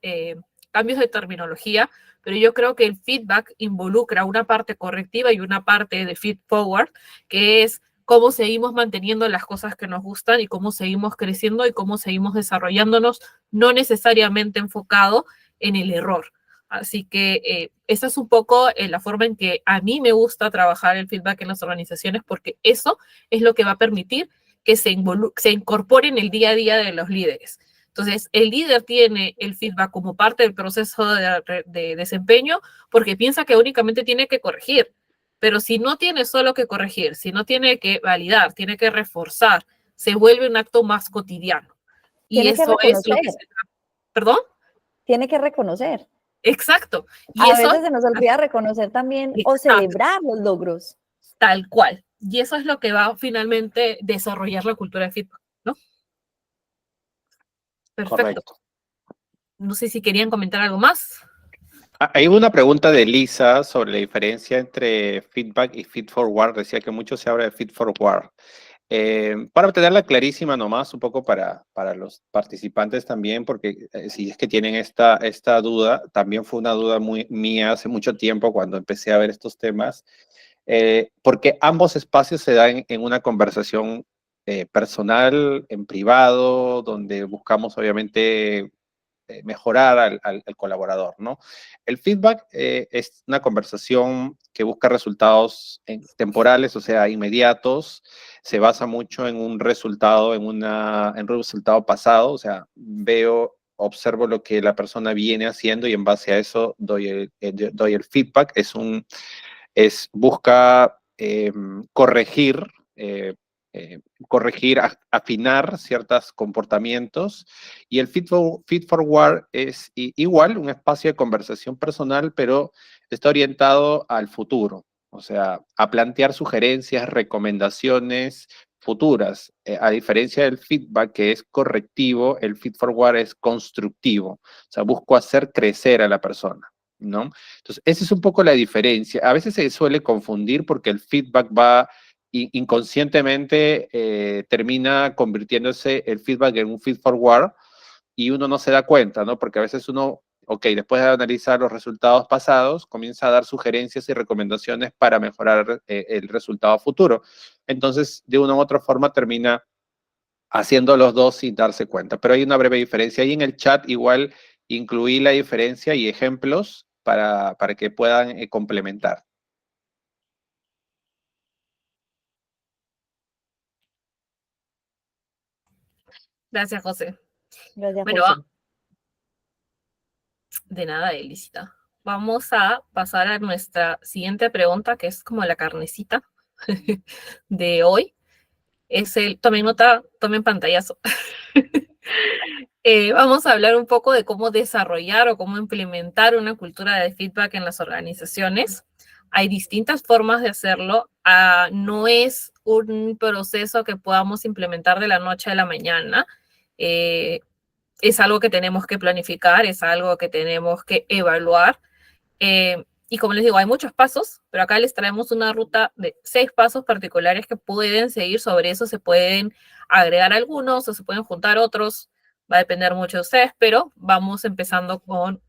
cambios de terminología, pero yo creo que el feedback involucra una parte correctiva y una parte de feed forward, que es cómo seguimos manteniendo las cosas que nos gustan y cómo seguimos creciendo y cómo seguimos desarrollándonos, no necesariamente enfocado en el error. Así que esa es un poco la forma en que a mí me gusta trabajar el feedback en las organizaciones, porque eso es lo que va a permitir que se incorpore en el día a día de los líderes. Entonces, el líder tiene el feedback como parte del proceso de desempeño porque piensa que únicamente tiene que corregir. Pero si no tiene solo que corregir, si no tiene que validar, tiene que reforzar, se vuelve un acto más cotidiano. Y Tiene que eso es lo que reconocer. se... ¿Perdón? Tiene que reconocer. Exacto. Y A eso, veces se nos olvida reconocer también o exacto, celebrar los logros. tal cual. Y eso es lo que va finalmente a desarrollar la cultura de feedback, ¿no? Perfecto. Correcto. No sé si querían comentar algo más. Hay una pregunta de Lisa sobre la diferencia entre feedback y feed forward. Decía que mucho se habla de feed forward. Para tenerla clarísima nomás, un poco para los participantes también, porque si es que tienen esta duda, también fue una duda muy mía hace mucho tiempo cuando empecé a ver estos temas, porque ambos espacios se dan en una conversación personal, en privado, donde buscamos obviamente mejorar al colaborador, ¿no? El feedback es una conversación que busca resultados temporales, o sea, inmediatos, se basa mucho en un resultado, en un resultado pasado, o sea, observo lo que la persona viene haciendo y en base a eso doy el feedback, busca corregir, afinar ciertos comportamientos, y el feed forward es igual un espacio de conversación personal, pero está orientado al futuro, o sea, a plantear sugerencias, recomendaciones futuras. A diferencia del feedback, que es correctivo, el feed forward es constructivo, o sea, busco hacer crecer a la persona, ¿no? Entonces, esa es un poco la diferencia. A veces se suele confundir porque el feedback va inconscientemente, termina convirtiéndose el feedback en un feed forward y uno no se da cuenta, ¿no? Porque a veces uno, ok, después de analizar los resultados pasados, comienza a dar sugerencias y recomendaciones para mejorar el resultado futuro. Entonces, de una u otra forma, termina haciendo los dos sin darse cuenta. Pero hay una breve diferencia. Ahí en el chat igual incluí la diferencia y ejemplos para que puedan complementar. Gracias, José. Gracias, Bueno, José. de nada, Elisita. Vamos a pasar a nuestra siguiente pregunta, que es como la carnecita de hoy. Es tomen nota, tomen pantallazo. Vamos a hablar un poco de cómo desarrollar o cómo implementar una cultura de feedback en las organizaciones. Hay distintas formas de hacerlo. No es un proceso que podamos implementar de la noche a la mañana. Es algo que tenemos que planificar, es algo que tenemos que evaluar. Y como les digo, hay muchos pasos, pero acá les traemos una ruta de 6 pasos particulares que pueden seguir. Sobre eso se pueden agregar algunos o se pueden juntar otros. Va a depender mucho de ustedes, pero vamos empezando con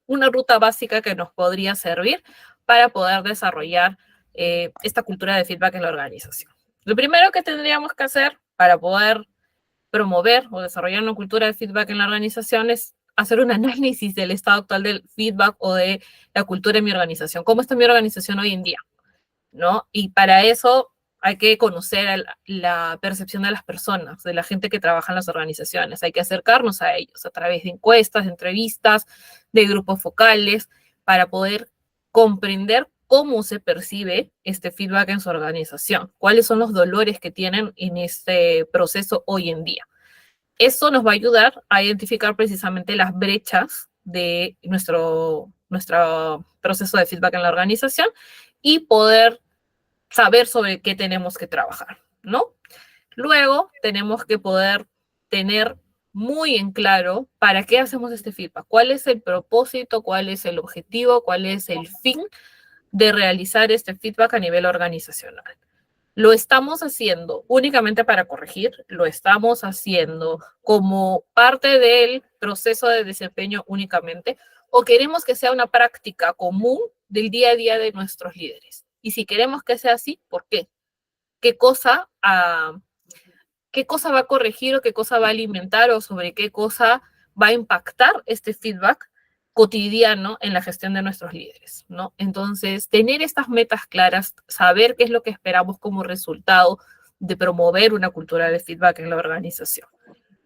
una ruta básica que nos podría servir para poder desarrollar esta cultura de feedback en la organización. Lo primero que tendríamos que hacer para poder promover o desarrollar una cultura de feedback en la organización es hacer un análisis del estado actual del feedback o de la cultura en mi organización. ¿Cómo está mi organización hoy en día? ¿No? Y para eso hay que conocer la percepción de las personas, de la gente que trabaja en las organizaciones. Hay que acercarnos a ellos a través de encuestas, de entrevistas, de grupos focales, para poder comprender cómo se percibe este feedback en su organización, cuáles son los dolores que tienen en este proceso hoy en día. Eso nos va a ayudar a identificar precisamente las brechas de nuestro proceso de feedback en la organización y poder saber sobre qué tenemos que trabajar, ¿no? Luego tenemos que poder tener muy en claro para qué hacemos este feedback, cuál es el propósito, cuál es el objetivo, cuál es el fin de realizar este feedback a nivel organizacional. ¿Lo estamos haciendo únicamente para corregir? ¿Lo estamos haciendo como parte del proceso de desempeño únicamente? ¿O queremos que sea una práctica común del día a día de nuestros líderes? Y si queremos que sea así, ¿por qué? ¿Qué cosa va a corregir o qué cosa va a alimentar o sobre qué cosa va a impactar este feedback cotidiano en la gestión de nuestros líderes, ¿no? Entonces, tener estas metas claras, saber qué es lo que esperamos como resultado de promover una cultura de feedback en la organización,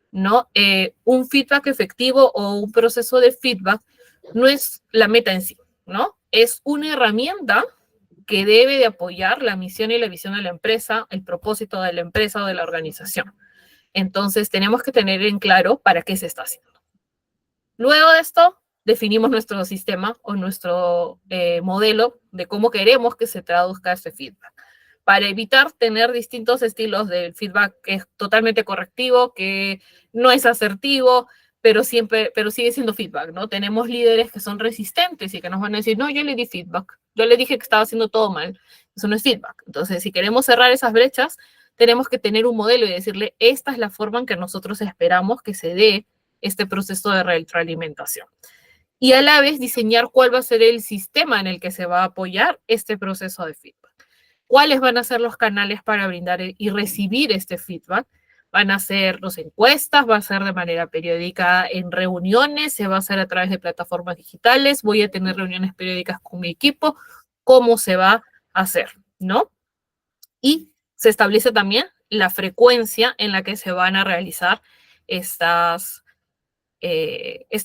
¿no? Un feedback efectivo o un proceso de feedback no es la meta en sí, ¿no? Es una herramienta que debe de apoyar la misión y la visión de la empresa, el propósito de la empresa o de la organización. Entonces, tenemos que tener en claro para qué se está haciendo. Luego de esto, definimos nuestro sistema o nuestro modelo de cómo queremos que se traduzca este feedback, para evitar tener distintos estilos de feedback que es totalmente correctivo, que no es asertivo, pero sigue siendo feedback, ¿no? Tenemos líderes que son resistentes y que nos van a decir, no, yo le di feedback, yo le dije que estaba haciendo todo mal, eso no es feedback. Entonces, si queremos cerrar esas brechas, tenemos que tener un modelo y decirle, esta es la forma en que nosotros esperamos que se dé este proceso de retroalimentación. Y a la vez diseñar cuál va a ser el sistema en el que se va a apoyar este proceso de feedback. ¿Cuáles van a ser los canales para brindar y recibir este feedback? Van a ser las encuestas, va a ser de manera periódica en reuniones, se va a hacer a través de plataformas digitales, voy a tener reuniones periódicas con mi equipo, ¿cómo se va a hacer? ¿No? Y se establece también la frecuencia en la que se van a realizar estas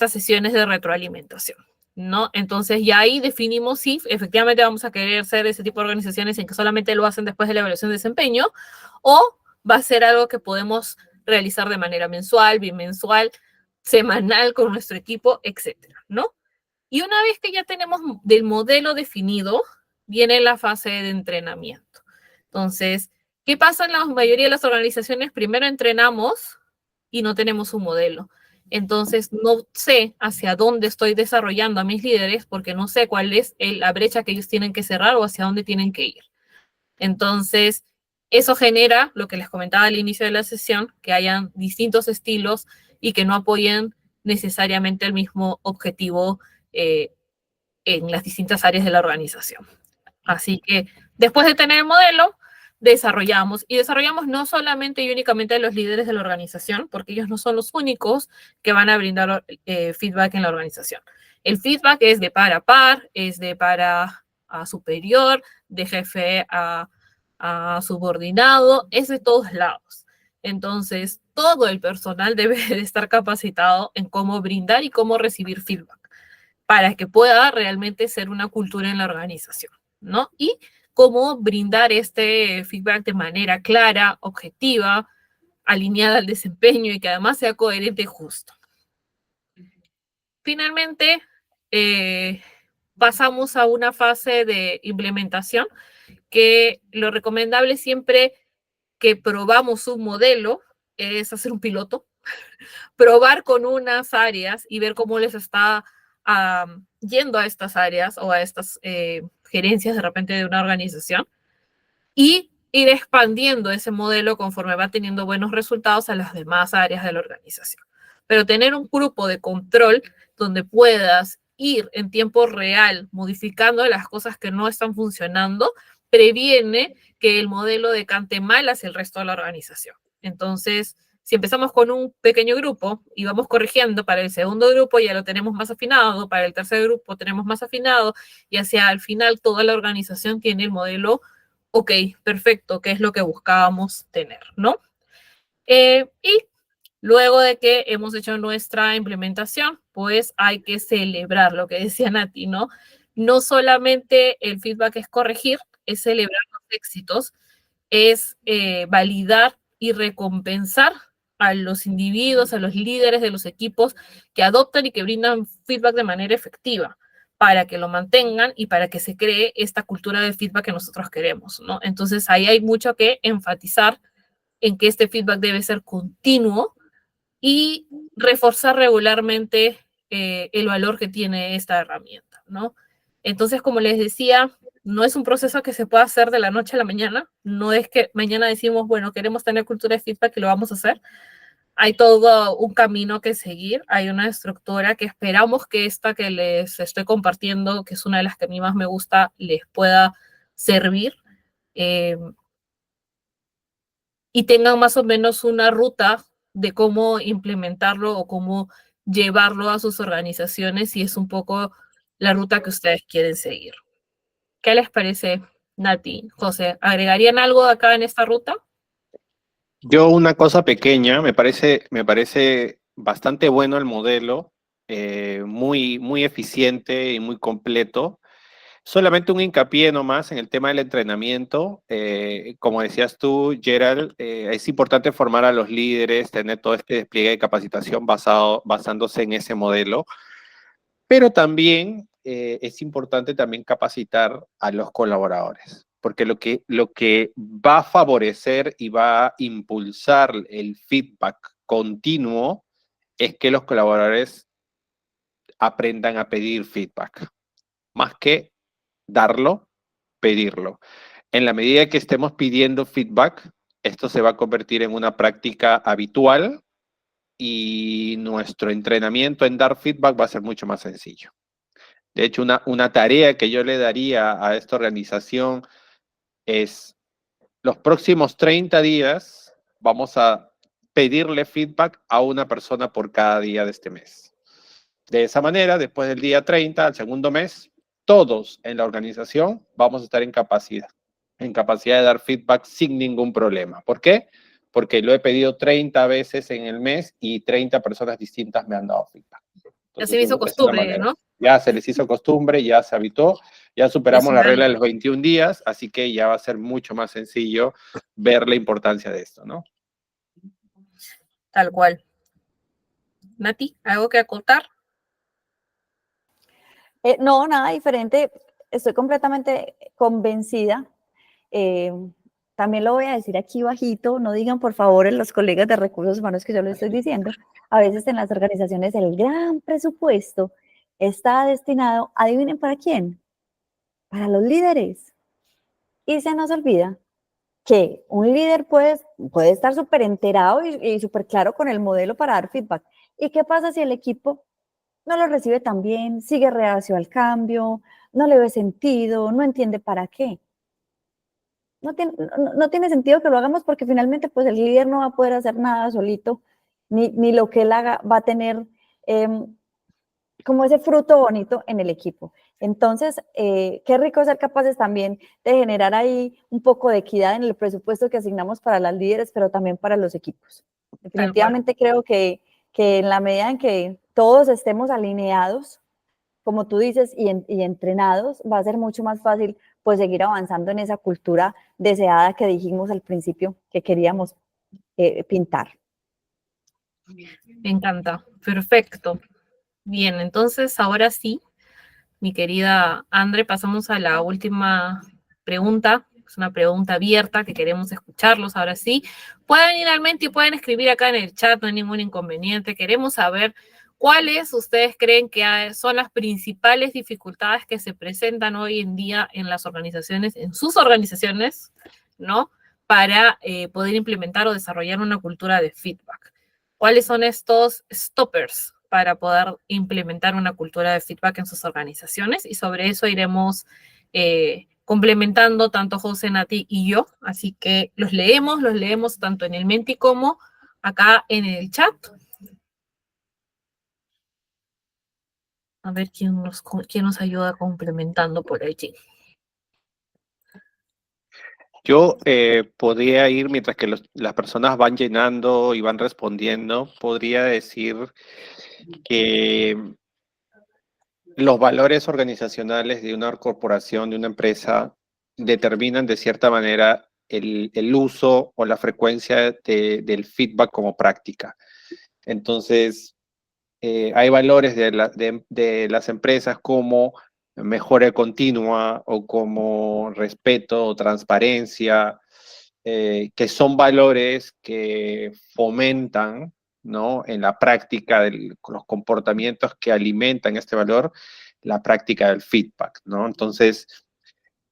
sesiones de retroalimentación, ¿no? Entonces ya ahí definimos si efectivamente vamos a querer ser ese tipo de organizaciones en que solamente lo hacen después de la evaluación de desempeño o va a ser algo que podemos realizar de manera mensual, bimensual, semanal con nuestro equipo, etcétera, ¿no? Y una vez que ya tenemos del modelo definido, viene la fase de entrenamiento. Entonces, ¿qué pasa en la mayoría de las organizaciones? Primero entrenamos y no tenemos un modelo. Entonces, no sé hacia dónde estoy desarrollando a mis líderes porque no sé cuál es la brecha que ellos tienen que cerrar o hacia dónde tienen que ir. Entonces, eso genera lo que les comentaba al inicio de la sesión, que hayan distintos estilos y que no apoyen necesariamente el mismo objetivo en las distintas áreas de la organización. Así que después de tener el modelo, desarrollamos no solamente y únicamente a los líderes de la organización, porque ellos no son los únicos que van a brindar feedback en la organización. El feedback es de par a par, es de par a superior, de jefe a subordinado, es de todos lados. Entonces, todo el personal debe de estar capacitado en cómo brindar y cómo recibir feedback para que pueda realmente ser una cultura en la organización, ¿no? Y cómo brindar este feedback de manera clara, objetiva, alineada al desempeño y que además sea coherente y justo. Finalmente, pasamos a una fase de implementación que lo recomendable siempre que probamos un modelo es hacer un piloto, probar con unas áreas y ver cómo les está yendo a estas áreas o a estas gerencias de repente de una organización y ir expandiendo ese modelo conforme va teniendo buenos resultados a las demás áreas de la organización. Pero tener un grupo de control donde puedas ir en tiempo real modificando las cosas que no están funcionando previene que el modelo decante mal hacia el resto de la organización. Entonces, si empezamos con un pequeño grupo y vamos corrigiendo, para el segundo grupo ya lo tenemos más afinado, para el tercer grupo tenemos más afinado, y hacia el final toda la organización tiene el modelo, ok, perfecto, que es lo que buscábamos tener, ¿no? Y luego de que hemos hecho nuestra implementación, pues hay que celebrar lo que decía Nati, ¿no? No solamente el feedback es corregir, es celebrar los éxitos, es validar y recompensar a los individuos, a los líderes de los equipos que adoptan y que brindan feedback de manera efectiva para que lo mantengan y para que se cree esta cultura de feedback que nosotros queremos, ¿no? Entonces ahí hay mucho que enfatizar en que este feedback debe ser continuo y reforzar regularmente el valor que tiene esta herramienta, ¿no? Entonces, como les decía, no es un proceso que se pueda hacer de la noche a la mañana, no es que mañana decimos, bueno, queremos tener cultura de feedback y lo vamos a hacer. Hay todo un camino que seguir, hay una estructura que esperamos que esta que les estoy compartiendo, que es una de las que a mí más me gusta, les pueda servir. Y tengan más o menos una ruta de cómo implementarlo o cómo llevarlo a sus organizaciones si es un poco la ruta que ustedes quieren seguir. ¿Qué les parece, Nati, José? ¿Agregarían algo acá en esta ruta? Yo una cosa pequeña, me parece bastante bueno el modelo, muy eficiente y muy completo. Solamente un hincapié nomás en el tema del entrenamiento. Como decías tú, Gerald, es importante formar a los líderes, tener todo este despliegue de capacitación basándose en ese modelo, pero también es importante también capacitar a los colaboradores, porque lo que va a favorecer y va a impulsar el feedback continuo es que los colaboradores aprendan a pedir feedback, más que darlo, pedirlo. En la medida que estemos pidiendo feedback, esto se va a convertir en una práctica habitual y nuestro entrenamiento en dar feedback va a ser mucho más sencillo. De hecho, una tarea que yo le daría a esta organización es los próximos 30 días vamos a pedirle feedback a una persona por cada día de este mes. De esa manera, después del día 30, al segundo mes, todos en la organización vamos a estar en capacidad de dar feedback sin ningún problema. ¿Por qué? Porque lo he pedido 30 veces en el mes y 30 personas distintas me han dado feedback. Así Entonces, me hizo es una costumbre, manera. ¿no? Ya se les hizo costumbre, ya se habitó, ya Es superamos un la regla de hábito, los 21 días, así que ya va a ser mucho más sencillo ver la importancia de esto, ¿no? tal cual. Nati, ¿algo que acotar? No, nada diferente. Estoy completamente convencida. Eh, También lo voy a decir aquí bajito, no digan por favor los colegas de recursos humanos que yo lo estoy diciendo. A veces en las organizaciones el gran presupuesto está destinado, adivinen para quién, para los líderes. Y se nos olvida que un líder puede estar súper enterado y súper claro con el modelo para dar feedback. ¿Y qué pasa si el equipo no lo recibe tan bien, sigue reacio al cambio, no le ve sentido, no entiende para qué? No tiene sentido que lo hagamos porque finalmente pues el líder no va a poder hacer nada solito, ni lo que él haga va a tener como ese fruto bonito en el equipo. Entonces, qué rico ser capaces también de generar ahí un poco de equidad en el presupuesto que asignamos para las líderes, pero también para los equipos. Definitivamente creo que en la medida en que todos estemos alineados, como tú dices, y entrenados, va a ser mucho más fácil pues seguir avanzando en esa cultura deseada que dijimos al principio que queríamos pintar. Me encanta. Perfecto. Bien, entonces ahora sí, mi querida Andre, pasamos a la última pregunta. Es una pregunta abierta que queremos escucharlos ahora sí. Pueden ir al mente y pueden escribir acá en el chat, no hay ningún inconveniente. Queremos saber cuáles ustedes creen que son las principales dificultades que se presentan hoy en día en las organizaciones, en sus organizaciones, ¿no? Para poder implementar o desarrollar una cultura de feedback. ¿Cuáles son estos stoppers para poder implementar una cultura de feedback en sus organizaciones? Y sobre eso iremos complementando tanto José, Nati y yo. Así que los leemos tanto en el Menti como acá en el chat. A ver quién nos ayuda complementando por allí. Yo podría ir, mientras que las personas van llenando y van respondiendo, podría decir que los valores organizacionales de una corporación, de una empresa, determinan de cierta manera el uso o la frecuencia del feedback como práctica. Entonces, hay valores de las empresas como mejora continua o como respeto o transparencia, que son valores que fomentan, ¿no? En la práctica de los comportamientos que alimentan este valor, la práctica del feedback, ¿no? Entonces,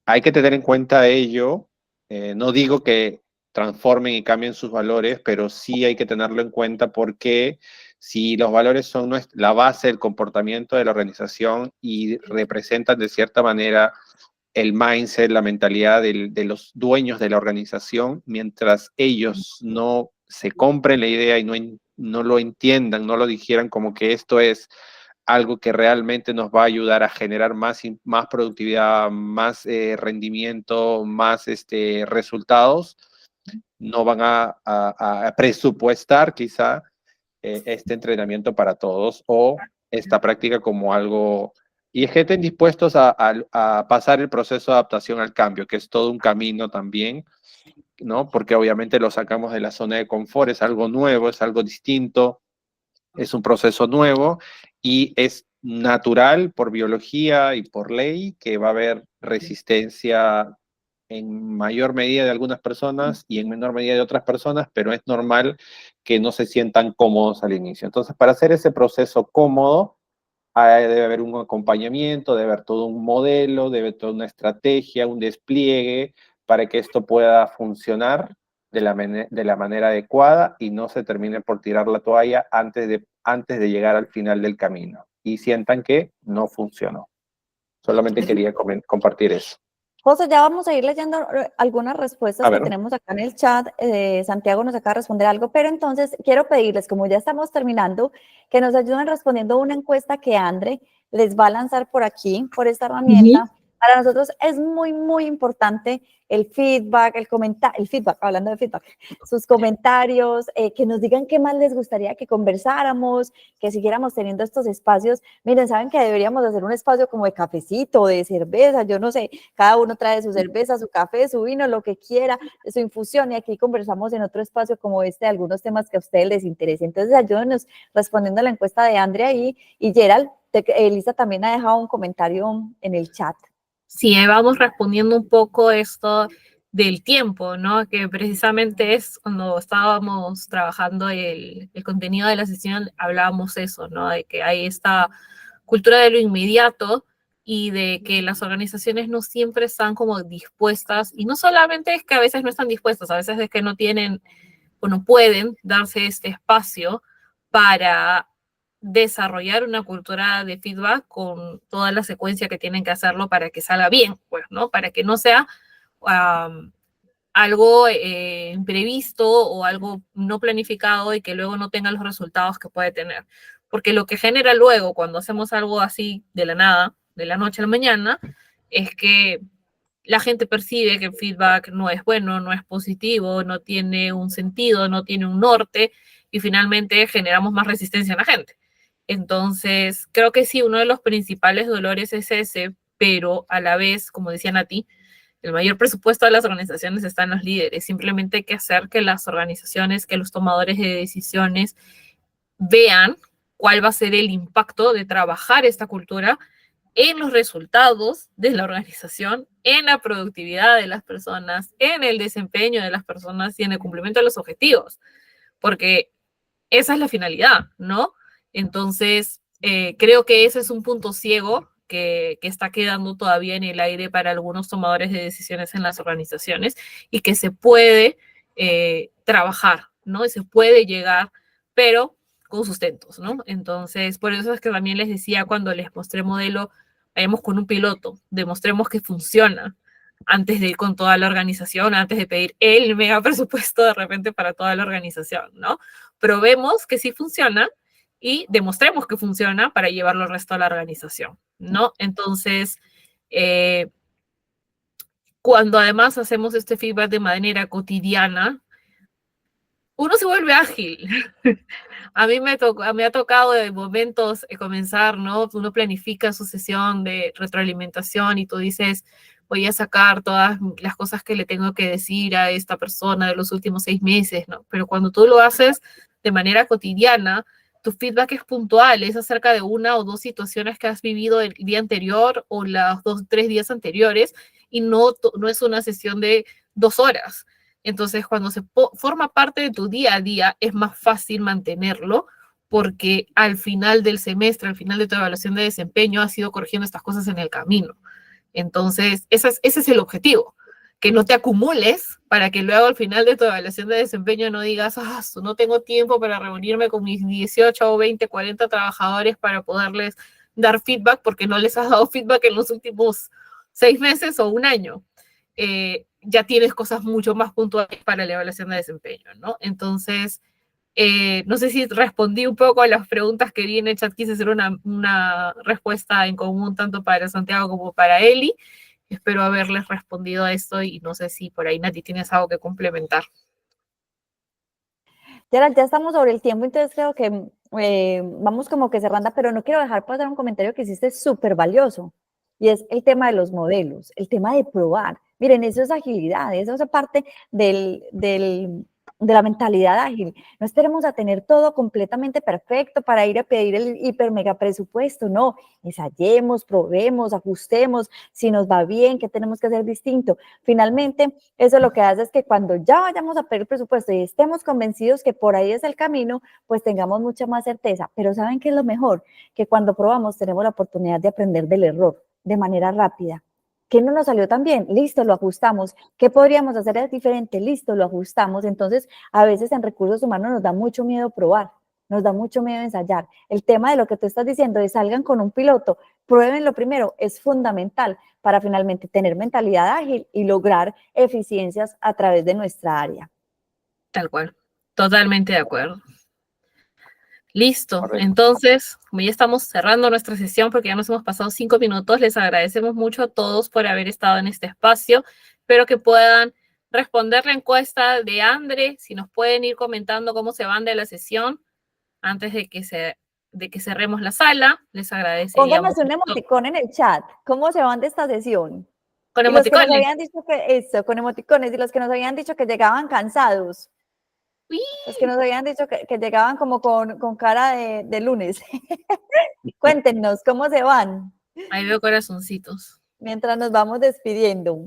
hay que tener en cuenta ello. No digo que transformen y cambien sus valores, pero sí hay que tenerlo en cuenta porque si los valores son la base del comportamiento de la organización y representan de cierta manera el mindset, la mentalidad de los dueños de la organización, mientras ellos no se compren la idea y no lo entiendan, no lo digieran como que esto es algo que realmente nos va a ayudar a generar más productividad, más rendimiento, más resultados, no van a presupuestar quizá este entrenamiento para todos o esta práctica como algo, y estén dispuestos a pasar el proceso de adaptación al cambio, que es todo un camino también, ¿no? Porque obviamente lo sacamos de la zona de confort, es algo nuevo, es algo distinto, es un proceso nuevo y es natural por biología y por ley que va a haber resistencia en mayor medida de algunas personas y en menor medida de otras personas, pero es normal que no se sientan cómodos al inicio. Entonces, para hacer ese proceso cómodo, debe haber un acompañamiento, debe haber todo un modelo, debe haber toda una estrategia, un despliegue para que esto pueda funcionar de la manera adecuada y no se termine por tirar la toalla antes de llegar al final del camino y sientan que no funcionó. Solamente quería compartir eso. José, ya vamos a ir leyendo algunas respuestas A que ver. tenemos acá en el chat. Santiago nos acaba de responder algo, pero entonces quiero pedirles, como ya estamos terminando, que nos ayuden respondiendo una encuesta que Andre les va a lanzar por aquí, por esta herramienta. Para nosotros es muy, muy importante el feedback, el feedback, hablando de feedback, sus comentarios, que nos digan qué más les gustaría que conversáramos, que siguiéramos teniendo estos espacios. Miren, saben que deberíamos hacer un espacio como de cafecito, de cerveza, yo no sé, cada uno trae su cerveza, su café, su vino, lo que quiera, su infusión, y aquí conversamos en otro espacio como este, algunos temas que a ustedes les interesen. Entonces, ayúdenos respondiendo a la encuesta de Andrea y Gerald. Elisa también ha dejado un comentario en el chat. Sí, ahí vamos respondiendo un poco esto del tiempo, ¿no? Que precisamente es cuando estábamos trabajando el contenido de la sesión, hablábamos eso, ¿no? De que hay esta cultura de lo inmediato y de que las organizaciones no siempre están como dispuestas, y no solamente es que a veces no están dispuestas, a veces es que no tienen o no pueden darse este espacio para desarrollar una cultura de feedback con toda la secuencia que tienen que hacerlo para que salga bien, pues, ¿no? Para que no sea algo imprevisto o algo no planificado y que luego no tenga los resultados que puede tener. Porque lo que genera luego cuando hacemos algo así de la nada, de la noche a la mañana, es que la gente percibe que el feedback no es bueno, no es positivo, no tiene un sentido, no tiene un norte y finalmente generamos más resistencia en la gente. Entonces, creo que sí, uno de los principales dolores es ese, pero a la vez, como decía Nati, el mayor presupuesto de las organizaciones está en los líderes. Simplemente hay que hacer que las organizaciones, que los tomadores de decisiones vean cuál va a ser el impacto de trabajar esta cultura en los resultados de la organización, en la productividad de las personas, en el desempeño de las personas y en el cumplimiento de los objetivos, porque esa es la finalidad, ¿no? Entonces, creo que ese es un punto ciego que está quedando todavía en el aire para algunos tomadores de decisiones en las organizaciones y que se puede trabajar, ¿no? Y se puede llegar, pero con sustentos, ¿no? Entonces, por eso es que también les decía cuando les mostré modelo, vayamos con un piloto, demostremos que funciona, antes de ir con toda la organización, antes de pedir el mega presupuesto de repente para toda la organización, ¿no? Probemos que sí funciona y demostremos que funciona para llevarlo al resto de la organización, ¿no? Entonces, cuando además hacemos este feedback de manera cotidiana, uno se vuelve ágil. A mí me ha tocado de momentos comenzar, ¿no? Uno planifica su sesión de retroalimentación y tú dices, voy a sacar todas las cosas que le tengo que decir a esta persona de los últimos 6 meses, ¿no? Pero cuando tú lo haces de manera cotidiana, tu feedback es puntual, es acerca de una o dos situaciones que has vivido el día anterior o los 2 o 3 días anteriores y no es una sesión de 2 horas. Entonces, cuando se forma parte de tu día a día, es más fácil mantenerlo porque al final del semestre, al final de tu evaluación de desempeño, has ido corrigiendo estas cosas en el camino. Entonces, ese es el objetivo, que no te acumules para que luego al final de tu evaluación de desempeño no digas, no tengo tiempo para reunirme con mis 18 o 20, 40 trabajadores para poderles dar feedback porque no les has dado feedback en los últimos 6 meses o un año. Ya tienes cosas mucho más puntuales para la evaluación de desempeño, ¿no? Entonces, no sé si respondí un poco a las preguntas que vi en el chat, quise hacer una respuesta en común tanto para Santiago como para Eli. Espero haberles respondido a esto y no sé si por ahí, Nati, tienes algo que complementar. Gerald, ya estamos sobre el tiempo, entonces creo que vamos como que cerrando, pero no quiero dejar pasar un comentario que hiciste súper valioso, y es el tema de los modelos, el tema de probar. Miren, eso es agilidad, eso es parte de la mentalidad ágil. No esperemos a tener todo completamente perfecto para ir a pedir el hiper mega presupuesto, no, ensayemos, probemos, ajustemos, si nos va bien, qué tenemos que hacer distinto. Finalmente, eso lo que hace es que cuando ya vayamos a pedir presupuesto y estemos convencidos que por ahí es el camino, pues tengamos mucha más certeza. Pero ¿saben qué es lo mejor? Que cuando probamos tenemos la oportunidad de aprender del error de manera rápida. ¿Qué no nos salió tan bien? Listo, lo ajustamos. ¿Qué podríamos hacer diferente? Listo, lo ajustamos. Entonces, a veces en recursos humanos nos da mucho miedo probar, nos da mucho miedo ensayar. El tema de lo que tú estás diciendo, de salgan con un piloto, pruébenlo primero, es fundamental para finalmente tener mentalidad ágil y lograr eficiencias a través de nuestra área. Tal cual, totalmente de acuerdo. Listo, Correcto. Entonces, como ya estamos cerrando nuestra sesión porque ya nos hemos pasado 5 minutos, les agradecemos mucho a todos por haber estado en este espacio. Espero que puedan responder la encuesta de Andre, si nos pueden ir comentando cómo se van de la sesión antes de que cerremos la sala, les agradeceríamos. Pónganos un emoticón en el chat, ¿cómo se van de esta sesión? Con y los que nos emoticones. habían dicho que eso, con emoticones, y los que nos habían dicho que llegaban cansados. ¡Uy! Los que nos habían dicho que llegaban como con cara de lunes. Cuéntenos, ¿cómo se van? Ahí veo corazoncitos. Mientras nos vamos despidiendo.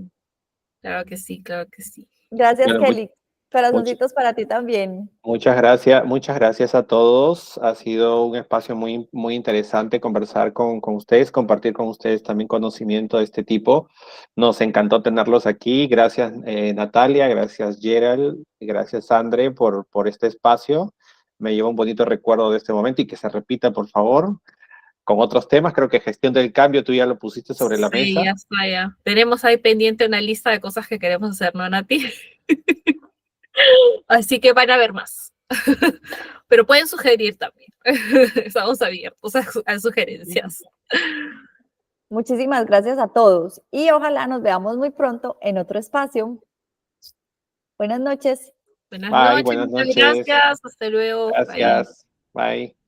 Claro que sí, claro que sí. Gracias, Bueno, Kelly. Corazoncitos para ti también. muchas gracias a todos. Ha sido un espacio muy, muy interesante conversar con ustedes, compartir con ustedes también conocimiento de este tipo. Nos encantó tenerlos aquí. Gracias, Natalia, gracias, Gerald, gracias, Andre, por este espacio. Me lleva un bonito recuerdo de este momento y que se repita, por favor, con otros temas. Creo que gestión del cambio, tú ya lo pusiste sobre la Sí, mesa. ya está, ya. Tenemos ahí pendiente una lista de cosas que queremos hacer, ¿no, Nati? Así que van a ver más. Pero pueden sugerir también. Estamos abiertos a sugerencias. Muchísimas gracias a todos y ojalá nos veamos muy pronto en otro espacio. Buenas noches. Buenas Bye, noches, buenas muchas noches. gracias. Hasta luego. Bye. Gracias. Bye.